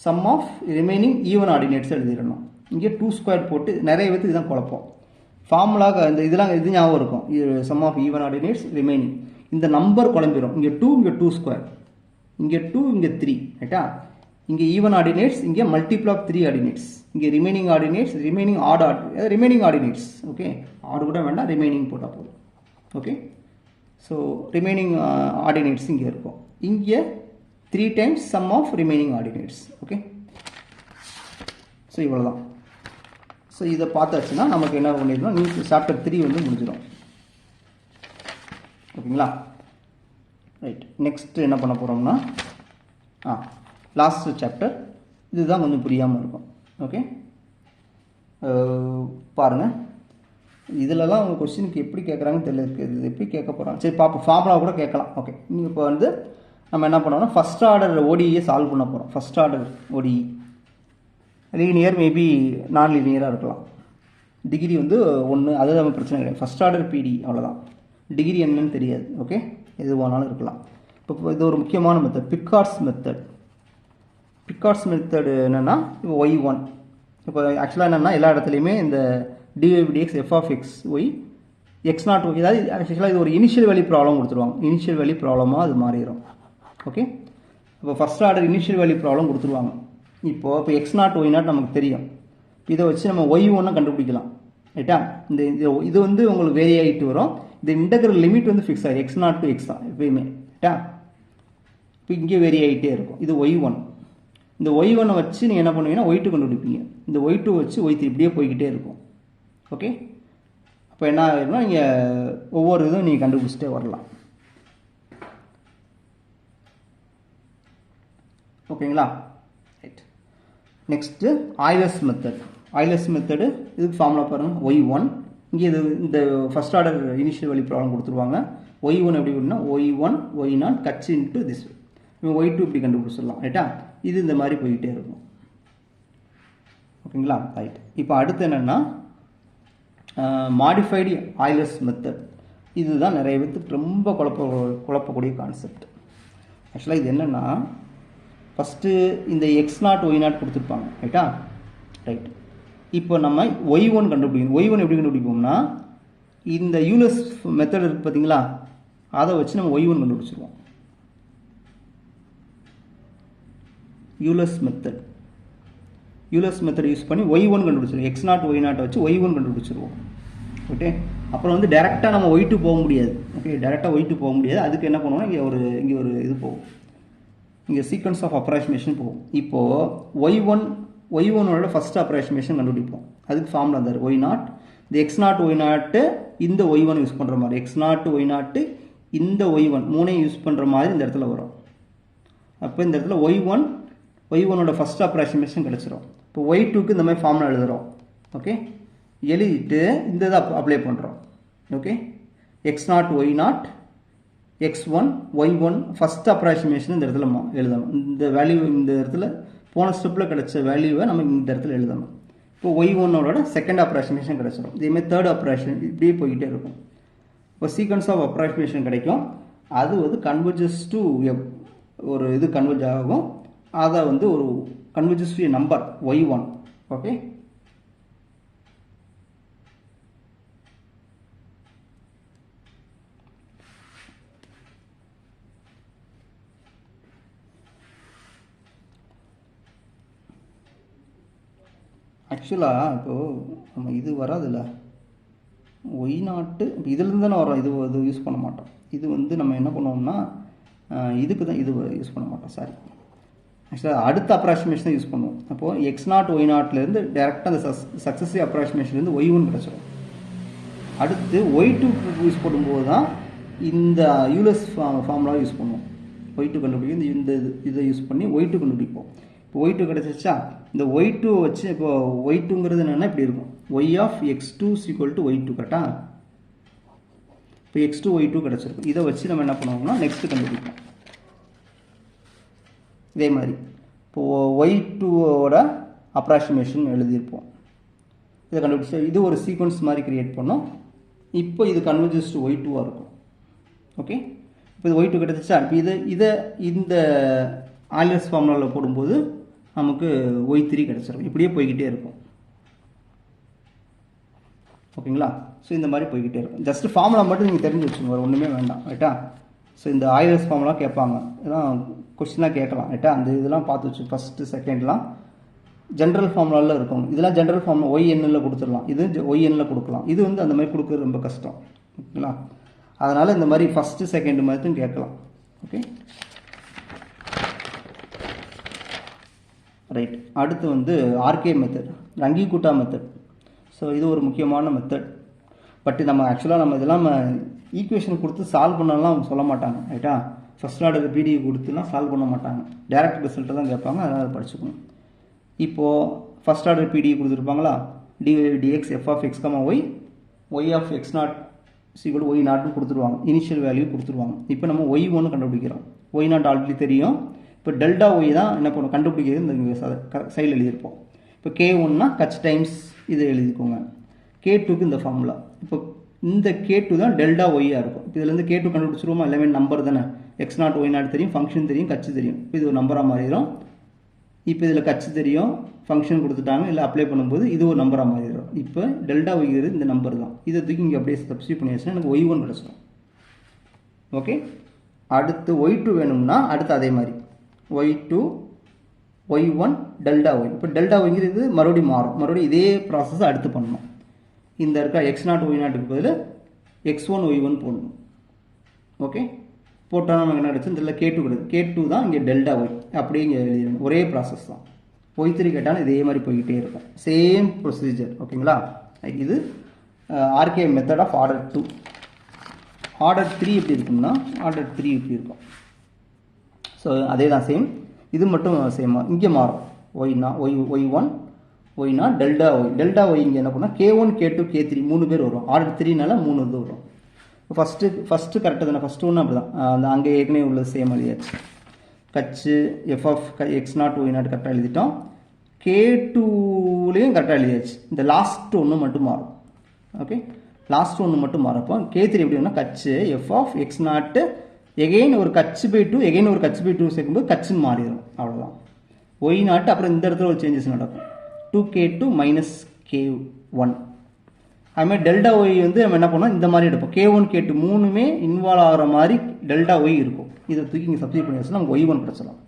sum of remaining even ordinates எழுதிடணும். இங்கே 2² போட்டு நிறைய பேருக்கு இதுதான் குழப்பம். ஃபார்முலாக இந்த இது ஞாபகம் இருக்கும், sum of even ordinates remaining. இந்த நம்பர் குழம்பிடும். இங்கே 2, இங்கே 2², இங்கே 2, இங்கே 3. ரைட்டா. இங்கே ஈவன் ஆர்டினேட்ஸ், இங்கே மல்டிபிள் ஆஃப் 3 ஆர்டினேட்ஸ், இங்கே remaining ordinates, remaining ordinates. Okay. ஆடு கூட வேண்டாம், ரிமைனிங் போட்டால் போதும். ஓகே. ஸோ ரிமைனிங் ஆர்டினேட்ஸ் இங்கே இருக்கும். இங்கே 3 times sum of remaining ordinates. Okay. So இவ்வளோதான். ஸோ இதை பார்த்தாச்சுன்னா நமக்கு என்ன பண்ணிடணும், நியூ சாப்டர் 3 வந்து முடிஞ்சிடும். ஓகேங்களா? ரைட். நெக்ஸ்ட் என்ன பண்ண போகிறோம்னா லாஸ்ட் சாப்டர். இதுதான் கொஞ்சம் புரியாமல் இருக்கும். ஓகே, பாருங்கள். இதிலலாம் உங்கள் கொஸ்டினுக்கு எப்படி கேட்குறாங்கன்னு தெரியல. இது எப்படி கேட்க போகிறாங்க, சரி பார்ப்போம். ஃபார்முலா கூட கேட்கலாம். ஓகே, நீங்கள் இப்போ வந்து நம்ம என்ன பண்ணோம்னா ஃபஸ்ட் ஆர்டர் ஓடிஇயை சால்வ் பண்ண போகிறோம். ஃபஸ்ட் ஆர்டர் ஓடிஇ லீனியர், மேபி நான் லீனியராக இருக்கலாம். டிகிரி வந்து 1, அது நம்ம பிரச்சனை கிடையாது. ஃபஸ்ட் ஆர்டர் பிடி அவ்வளோதான். டிகிரி என்னன்னு தெரியாது. ஓகே, எது வேணாலும் இருக்கலாம். இப்போ இது ஒரு முக்கியமான மெத்தட், பிக்கார்ட்ஸ் மெத்தட். பிக்கார்ட்ஸ் மெத்தடு என்னென்னா, இப்போ y1 இப்போ ஆக்சுவலாக என்னென்னா எல்லா இடத்துலையுமே இந்த dydx f(x, y) x0 y, அதாவது ஆக்சுவலாக இது ஒரு இனிஷியல் வேல்யூ ப்ராப்ளம் கொடுத்துருவாங்க. இனிஷியல் வேல்யூ ப்ராப்ளமாக அது மாறிடும். ஓகே, இப்போ first order initial value problem கொடுத்துருவாங்க. இப்போ x0 y0 நமக்கு தெரியும். இதை வச்சு நம்ம y1 கண்டுபிடிக்கலாம். ரைட்டா? இந்த இது வந்து உங்களுக்கு வேரி ஆகிட்டு வரும். இந்த இன்டெக்ரல் லிமிட் வந்து ஃபிக்ஸ் ஆகிடும். x0 to x தான் எப்பயுமே. ரைட்டா? இப்போ இங்கே வேரி ஆகிட்டே இருக்கும். இது y1. இந்த y1 வச்சு நீங்கள் என்ன பண்ணுவீங்கன்னா y2 கண்டுபிடிப்பீங்க. இந்த y2 வச்சு y3 இப்படியே போய்கிட்டே இருக்கும். ஓகே, அப்போ என்ன ஆகிடும்னா நீங்கள் ஒவ்வொரு இதுவும் நீங்கள் கண்டுபிடிச்சிட்டே வரலாம். ஓகேங்களா? Right. Next Euler's method. Euler's method இதுக்கு ஃபார்முலா பாருங்கள். y1 இங்கே இது இந்த first order initial value problem கொடுத்துருவாங்க. y1 எப்படி கொடுனா y1 y0 cuts into this. y2 இப்படி கண்டுபிடிச்சிடலாம். ரைட்டா? இது இந்த மாதிரி போய்கிட்டே இருக்கும். ஓகேங்களா? ரைட். இப்போ அடுத்து என்னென்னா மாடிஃபைடு ஆய்லர்ஸ் மெத்தட். இதுதான் நிறைய பேருக்கு ரொம்ப குழப்பக்கூடிய கான்செப்ட். ஆக்சுவலாக இது என்னென்னா, ஃபஸ்ட்டு இந்த x0 y0 கொடுத்துருப்பாங்க. ரைட்டா? ரைட். இப்போ நம்ம y1 கண்டுபிடிக்கணும். y1 எப்படி கண்டுபிடிப்போம்னா, இந்த யூலர்ஸ் மெத்தட் இருக்குது பார்த்தீங்களா, அதை வச்சு நம்ம y1 கண்டுபிடிச்சிருவோம். யூலர்ஸ் மெத்தட் யூஸ் பண்ணி y1 கண்டுபிடிச்சிருவோம். x0 y0 வச்சு y1 கண்டுபிடிச்சிருவோம். ஓகே, அப்புறம் வந்து டேரெக்டாக நம்ம y2 போக முடியாது. ஓகே, டேரெக்டாக y2 போக முடியாது. அதுக்கு என்ன பண்ணுவோம்னா இங்கே ஒரு இது போகும். இங்கே சீக்வன்ஸ் ஆஃப் அப்ராக்சிமேஷன் போகும். இப்போது y1ஓட ஃபஸ்ட் அப்ராக்சிமேஷன் கண்டுபிடிப்போம். அதுக்கு ஃபார்முலா இருந்தார் y0. இந்த x0 y0 இந்த y1 யூஸ் பண்ணுற மாதிரி, x0 y0 இந்த y1 மூணையும் யூஸ் பண்ணுற மாதிரி இந்த இடத்துல வரும். அப்போ இந்த இடத்துல y1ஓட ஃபஸ்ட் அப்ராக்சிமேஷன் கிடச்சிரும். இப்போ y2க்கு இந்த மாதிரி ஃபார்முலா எழுதுகிறோம். ஓகே, எழுதிட்டு இந்த இதை அப்ளை பண்ணுறோம். Okay, x0 y0 x1 y1 first approximation இந்த இடத்துல எழுதணும். இந்த வேல்யூ இந்த இடத்துல போன ஸ்டெப்பில் கிடைச்ச வேல்யூவை நம்ம இந்த இடத்துல எழுதணும். இப்போ y1ஓட செகண்ட் அப்ராக்சிமேஷன் கிடச்சிடும். இதேமாதிரி தேர்ட் அப்ராக்சிமேஷன் இப்படியே போய்கிட்டே இருக்கும். இப்போ சீக்வன்ஸ் ஆஃப் அப்ராக்சிமேஷன் கிடைக்கும். அது வந்து கன்வர்ஜஸ் டு ஒரு இது கன்வர்ஜ் ஆகும். அதை வந்து ஒரு converges to number y1. Okay, ஆக்சுவலாக இப்போது நம்ம இது வராதில்ல y0 இதிலிருந்து தானே வரோம். இது யூஸ் பண்ண மாட்டோம். இது வந்து நம்ம என்ன பண்ணுவோம்னா இதுக்கு தான் இது யூஸ் பண்ண மாட்டோம். சாரி, ஆக்சுவலாக அடுத்த அப்ராக்சிமேஷன் தான் யூஸ் பண்ணுவோம். அப்போது x0 y0லேருந்து டேரெக்டாக அந்த சக்ஸஸிவ் அப்ராக்சிமேஷன்லேருந்து y1 கிடச்சிடும். அடுத்து y2 யூஸ் பண்ணும்போது தான் இந்த யூலர்ஸ் ஃபார்முலா யூஸ் பண்ணுவோம். y2 கண்டுபிடிக்கும். இந்த இதை யூஸ் பண்ணி y2 கண்டுபிடிப்போம். இப்போ y2 கிடச்சிச்சா, இந்த y2 வச்சு இப்போ y2ங்கிறது என்னென்னா இப்படி இருக்கும். y of x2 = y2. கரெக்டாக? இப்போ x2 y2 கிடச்சிருக்கும். இதை வச்சு நம்ம என்ன பண்ணுவோம்னா நெக்ஸ்ட்டு கண்டுபிடிப்போம். இதே மாதிரி இப்போது y2ஓட அப்ராக்சிமேஷன் எழுதியிருப்போம். இதை கண்டுபிடிச்சா இது ஒரு சீக்வன்ஸ் மாதிரி கிரியேட் பண்ணோம். இப்போ இது கன்வர்ஜஸ் டு y2ஆக இருக்கும். ஓகே, இப்போ இது y2 கிடச்சிச்சா. இப்போ இதை இந்த ஆய்லர்ஸ் ஃபார்முலாவில் போடும்போது நமக்கு y3 கிடச்சிரும். இப்படியே போய்கிட்டே இருக்கும். ஓகேங்களா? ஸோ இந்த மாதிரி போய்கிட்டே இருக்கும். ஜஸ்ட் ஃபார்முலா மட்டும் நீங்கள் தெரிஞ்சு வச்சுக்கோங்க, ஒன்றுமே வேண்டாம். ரைட்டா? ஸோ இந்த ஆய்லர்ஸ் ஃபார்முலா கேட்பாங்க, இதெல்லாம் கொஸ்டினாக கேட்கலாம். ரைட்டா? அந்த இதெல்லாம் பார்த்து வச்சு ஃபஸ்ட்டு செகண்ட்லாம் ஜென்ரல் ஃபார்முலாவில் இருக்கும். இதெல்லாம் ஜென்ரல் ஃபார்முலா YNல கொடுத்துடலாம். இது YNல கொடுக்கலாம். இது வந்து அந்த மாதிரி கொடுக்குறது ரொம்ப கஷ்டம். ஓகேங்களா? அதனால் இந்த மாதிரி ஃபஸ்ட்டு செகண்ட் மட்டும் கேட்கலாம். Okay, right. அடுத்து வந்து ஆர்கே மெத்தட், ரங்கி குட்டா மெத்தட். ஸோ இது ஒரு முக்கியமான மெத்தட். பட் நம்ம ஆக்சுவலாக நம்ம இதெல்லாம் ஈக்குவேஷன் கொடுத்து சால்வ் பண்ணலாம் சொல்ல மாட்டாங்க, ரைட்டா. ஃபஸ்ட் ஆர்டர் பிடிஏ கொடுத்துலாம் சால்வ் பண்ண மாட்டாங்க, டேரக்ட் ரிசல்ட்டை தான் கேட்பாங்க, அதனால் படிச்சுக்கணும். இப்போது ஃபஸ்ட் ஆர்டர் பிடிஏ கொடுத்துருப்பாங்களா, dx f of x comma y, y of x naught equal y நாட்னு கொடுத்துருவாங்க, இனிஷியல் வேல்யூ கொடுத்துருவாங்க. இப்போ நம்ம ஒய் ஒன்று கண்டுபிடிக்கிறோம், ஒய் நாட் ஆல்ரெடி தெரியும். இப்போ டெல்டா ஒய் தான் என்ன பண்ணும் கண்டுபிடிக்கிறது, இந்த சைடில் எழுதியிருப்போம். இப்போ K1னா கச் டைம்ஸ் இதை எழுதிக்கோங்க, K2க்கு இந்த ஃபார்முலா. இப்போ இந்த K2 தான் டெல்டா ஒய்யாக இருக்கும். இப்போ இதுலேருந்து K2 கண்டுபிடிச்சிருவோமா, எல்லாமே நம்பர் தானே, எக்ஸ் நாட் ஒய் நாட் தெரியும், ஃபங்க்ஷன் தெரியும், கச்சு தெரியும். இப்போ இது ஒரு நம்பராக மாறிடும். இப்போ இதில் கச்சு தெரியும், ஃபங்க்ஷன் கொடுத்துட்டாங்க, இல்லை அப்ளை பண்ணும்போது இது ஒரு நம்பராக மாறிடும். இப்போ டெல்டா ஒய்ங்கிறது இந்த நம்பர் தான், இதை தூக்கி இங்கே அப்படியே சப்ஸ்டியூட் பண்ணி வச்சுன்னா எனக்கு ஒய் ஒன் கிடச்சிடும். ஓகே, அடுத்து ஒய்2 வேணும்னா அடுத்து அதே மாதிரி ஒய்2 ஒய்1 டெல்டா ஒய். இப்போ டெல்டா ஒய்ங்கிறது மறுபடியும் மாறும், மறுபடியும் இதே ப்ராசஸ் அடுத்து பண்ணணும். இந்த இருக்க எக்ஸ் நாட் ஒய் நாட்டுக்கு பதில் x1 y1 போடணும். ஓகே, போட்டால் நமக்கு என்ன கிடச்சி, இதில் K2 கிடையாது, K2 தான் இங்கே டெல்டா ஒய், அப்படியே இங்கே எழுதிடணும். ஒரே ப்ராசஸ் தான், ஒய்3 கேட்டாலும் இதே மாதிரி போய்கிட்டே இருக்கும், சேம் ப்ரொசீஜர். ஓகேங்களா, இது RK method of order 2. Order 3 எப்படி இருக்கும்னா, ஆர்டர் 3 எப்படி இருக்கும், ஸோ அதே தான் சேம், இது மட்டும் சேமாக இங்கே மாறும். ஒய்1 ஒய்னா டெல்டா ஒய், டெல்டா ஒய் இங்கே என்ன பண்ணால் K1 K2 K3 3 பேர் வரும், ஆர்டர் 3னால 3 இது வரும். ஃபஸ்ட்டு கரெக்டாக தானே, ஃபஸ்ட்டு ஒன்று அப்படி தான், அந்த அங்கே ஏற்கனவே உள்ள சேம் எழுதியாச்சு. கச்சு f of x naught y naught கரெக்டாக எழுதிட்டோம், K2லேயும் கரெக்டாக எழுதியாச்சு. இந்த லாஸ்ட் ஒன்று மட்டும் மாறும். ஓகே, லாஸ்ட் ஒன்று மட்டும் மாறப்போ K3 எப்படி வேணும்னா கச்சு எஃப் ஆஃப் எக்ஸ் நாட்டு எகெயின் ஒரு கச்சு பை 2 எகெயின் ஒரு கச்சு பை 2 சேர்க்கும்போது கச்சுன்னு மாறிடும், அவ்வளோதான். ஒய் நாட்டு அப்புறம் இந்த இடத்துல ஒரு சேஞ்சஸ் நடக்கும், 2K2 மைனஸ் K1. அதுமாதிரி டெல்டா ஒய் வந்து நம்ம என்ன பண்ணோம், இந்த மாதிரி எடுப்போம், K1 K2 மூணுமே இன்வால்வ் ஆகிற மாதிரி டெல்டா ஒய் இருக்கும். இதை தூக்கி இங்கே சப்ஸ்டியூட் பண்ணி வச்சுன்னா நமக்கு ஒய்1 கிடச்சிடலாம்.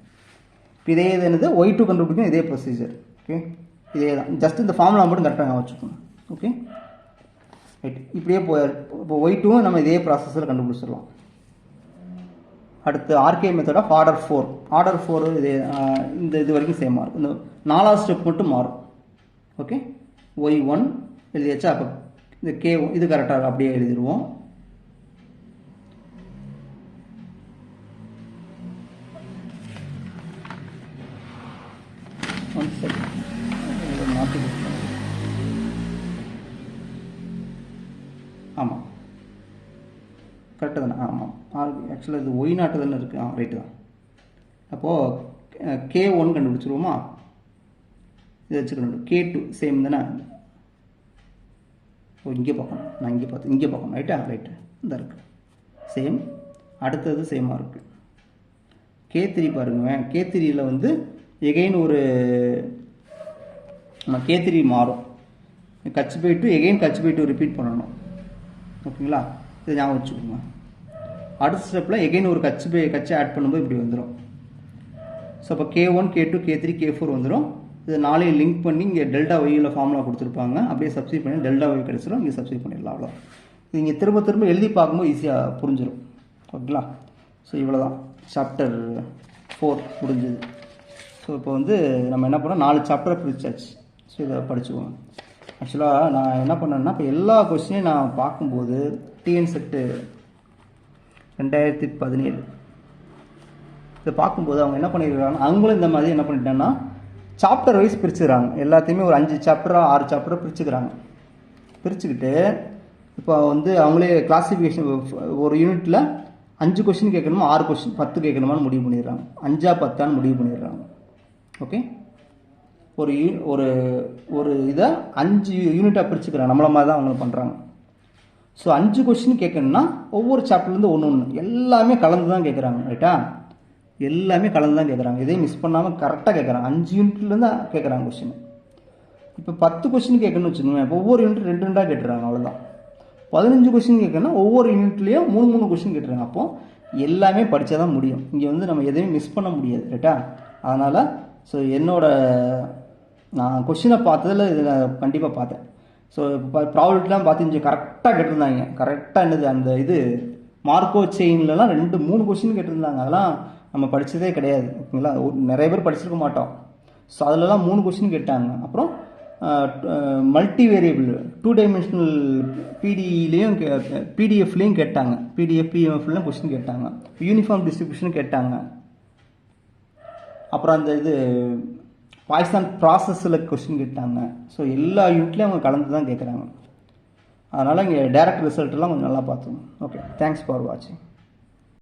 இப்போ இதே இது என்னது ஒய்2 கண்டுபிடிக்கும், இதே ப்ரொசீஜர். ஓகே, இதே தான், ஜஸ்ட் இந்த ஃபார்முலா மட்டும் கரெக்டாக வச்சுக்கணும். ஓகே ரைட், இப்படியே இப்போ ஒய்2 நம்ம இதே ப்ராசஸில் கண்டுபிடிச்சிடலாம். அடுத்து RK method of order 4. Order 4 இதே இந்த இது வரைக்கும் சேமாக இருக்கும், இந்த 4வது ஸ்டெப் மட்டும் மாறும். ஓகே, ஒய்1 எழுதியாச்சா, அப்போ இந்த K1 இது கரெக்டாக அப்படியே எழுதிடுவோம். ஆமாம் கரெக்டு தானே, ஆமாம் ஆக்சுவலாக இது ஒய் நாட்டு தானே இருக்குது, ரைட்டு தான். அப்போது K1 கண்டுபிடிச்சிருவோமா, இதை வச்சுக்கணும். K2 சேம் தானே, இங்கே பார்க்கணும், நான் இங்கே பார்க்கணும், ரைட்டா, ரைட்டு இந்த இருக்குது சேம். அடுத்தது சேமாக இருக்குது. K3 பாருங்கள், K3யில் வந்து எகெயின் ஒரு K3 மாறும், கட்சி பை 2 எகெயின் கட்சி பை 2 ரிப்பீட் பண்ணணும். ஓகேங்களா, இதை ஞாபகம் வச்சுக்கோங்க. அடுத்த ஸ்டெப்பில் எகெயின் ஒரு கட்சி ஆட் பண்ணும்போது இப்படி வந்துடும். ஸோ அப்போ K1 K2 K3 K4 வந்துடும். இது 4 லிங்க் பண்ணி இங்கே டெல்டா ஒய்யில் ஃபார்முலா கொடுத்துருப்பாங்க, அப்படியே சப்ஸ்டியூட் பண்ணி டெல்டா ஒய் கிடச்சிடும், இங்கே சப்ஸ்டியூட் பண்ணிடலாம். அவ்வளோ இது இங்கே திரும்ப எழுதி பார்க்கும்போது ஈஸியாக புரிஞ்சிடும். ஓகேங்களா, ஸோ இவ்வளோ தான் சாப்டர் 4 முடிஞ்சது. ஸோ இப்போ வந்து நம்ம என்ன பண்ணோம், 4 சாப்டரை பிரிச்சாச்சு. ஸோ இதை படிச்சுக்குவோம். ஆக்சுவலாக நான் என்ன பண்ணேன்னா, இப்போ எல்லா கொஸ்டினையும் நான் பார்க்கும்போது டிஎன் செட்டு 2017 இதை பார்க்கும்போது அவங்க என்ன பண்ணியிருக்காங்கன்னா, அவங்களும் இந்த மாதிரி என்ன பண்ணிட்டாங்கன்னா சாப்டர் வைஸ் பிரிச்சுக்கிறாங்க. எல்லாத்தையுமே ஒரு 5 சாப்டராக 6 சாப்டராக பிரிச்சுக்கிறாங்க. பிரிச்சுக்கிட்டு இப்போ வந்து அவங்களே கிளாஸிஃபிகேஷன் ஒரு யூனிட்டில் 5 கொஸ்டின் கேட்கணுமா 6 கொஸ்டின் 10 கேட்கணுமான்னு முடிவு பண்ணிடுறாங்க, 5ஆ 10ஆன்னு முடிவு பண்ணிடுறாங்க. ஓகே, ஒரு இதை 5 யூனிட்டாக பிரிச்சுக்கிறாங்க, நம்மள மாதிரி தான் அவங்க பண்ணுறாங்க. ஸோ 5 கொஸ்டின் கேட்கணும்னா ஒவ்வொரு சாப்டர்லேருந்து ஒன்று எல்லாமே கலந்து தான் கேட்குறாங்க, ரைட்டா, எல்லாமே கலந்து தான் கேட்குறாங்க, எதையும் மிஸ் பண்ணாமல் கரெக்டாக கேட்குறாங்க. 5 யூனிட்லேருந்து தான் கேட்குறாங்க கொஸ்டின். இப்போ 10 கொஸ்டின் கேட்கணும்னு வச்சுக்கோங்க, இப்போ ஒவ்வொரு யூனிட் 2 கேட்டுறாங்க, அவ்வளோதான். 15 கொஸ்டின் கேட்கணும்னா ஒவ்வொரு யூனிட்லேயும் 3 கொஸ்டின் கேட்டுறாங்க. அப்போது எல்லாமே படித்தா தான் முடியும், இங்கே வந்து நம்ம எதையும் மிஸ் பண்ண முடியாது, ரைட்டா. அதனால் ஸோ நான் கொஸ்டினை பார்த்ததில் இதில் கண்டிப்பாக பார்த்தேன். ஸோ இப்போ ப்ராபபிலிட்டிலாம் பார்த்து இங்கே கரெக்டாக கேட்டிருந்தாங்க, கரெக்டாக என்னது அந்த இது மார்க்கோ செயின்லலாம் 2-3 கொஸ்டின் கேட்டிருந்தாங்க. அதெல்லாம் நம்ம படித்ததே கிடையாது. ஓகேங்களா, நிறைய பேர் படிச்சிருக்க மாட்டோம். ஸோ அதிலலாம் 3 கொஸ்டின் கேட்டாங்க. அப்புறம் மல்டி வேரியபிள் 2 டைமென்ஷனல் பிடிஇலையும் பிடிஎஃப்லேயும் கேட்டாங்க. பிடிஎஃப் பிஎம்எஃப்லாம் கொஸ்டின் கேட்டாங்க. யூனிஃபார்ம் டிஸ்ட்ரிபியூஷன் கேட்டாங்க. அப்புறம் அந்த இது பாய்சான் ப்ராசஸில் கொஸ்டின் கேட்டாங்க. ஸோ எல்லா யூனிட்லேயும் அவங்க கலந்து தான் கேட்குறாங்க. அதனால் இங்கே டைரக்ட் ரிசல்ட்லாம் கொஞ்சம் நல்லா பார்த்துக்கணும். ஓகே, தேங்க்ஸ் ஃபார் வாட்சிங்.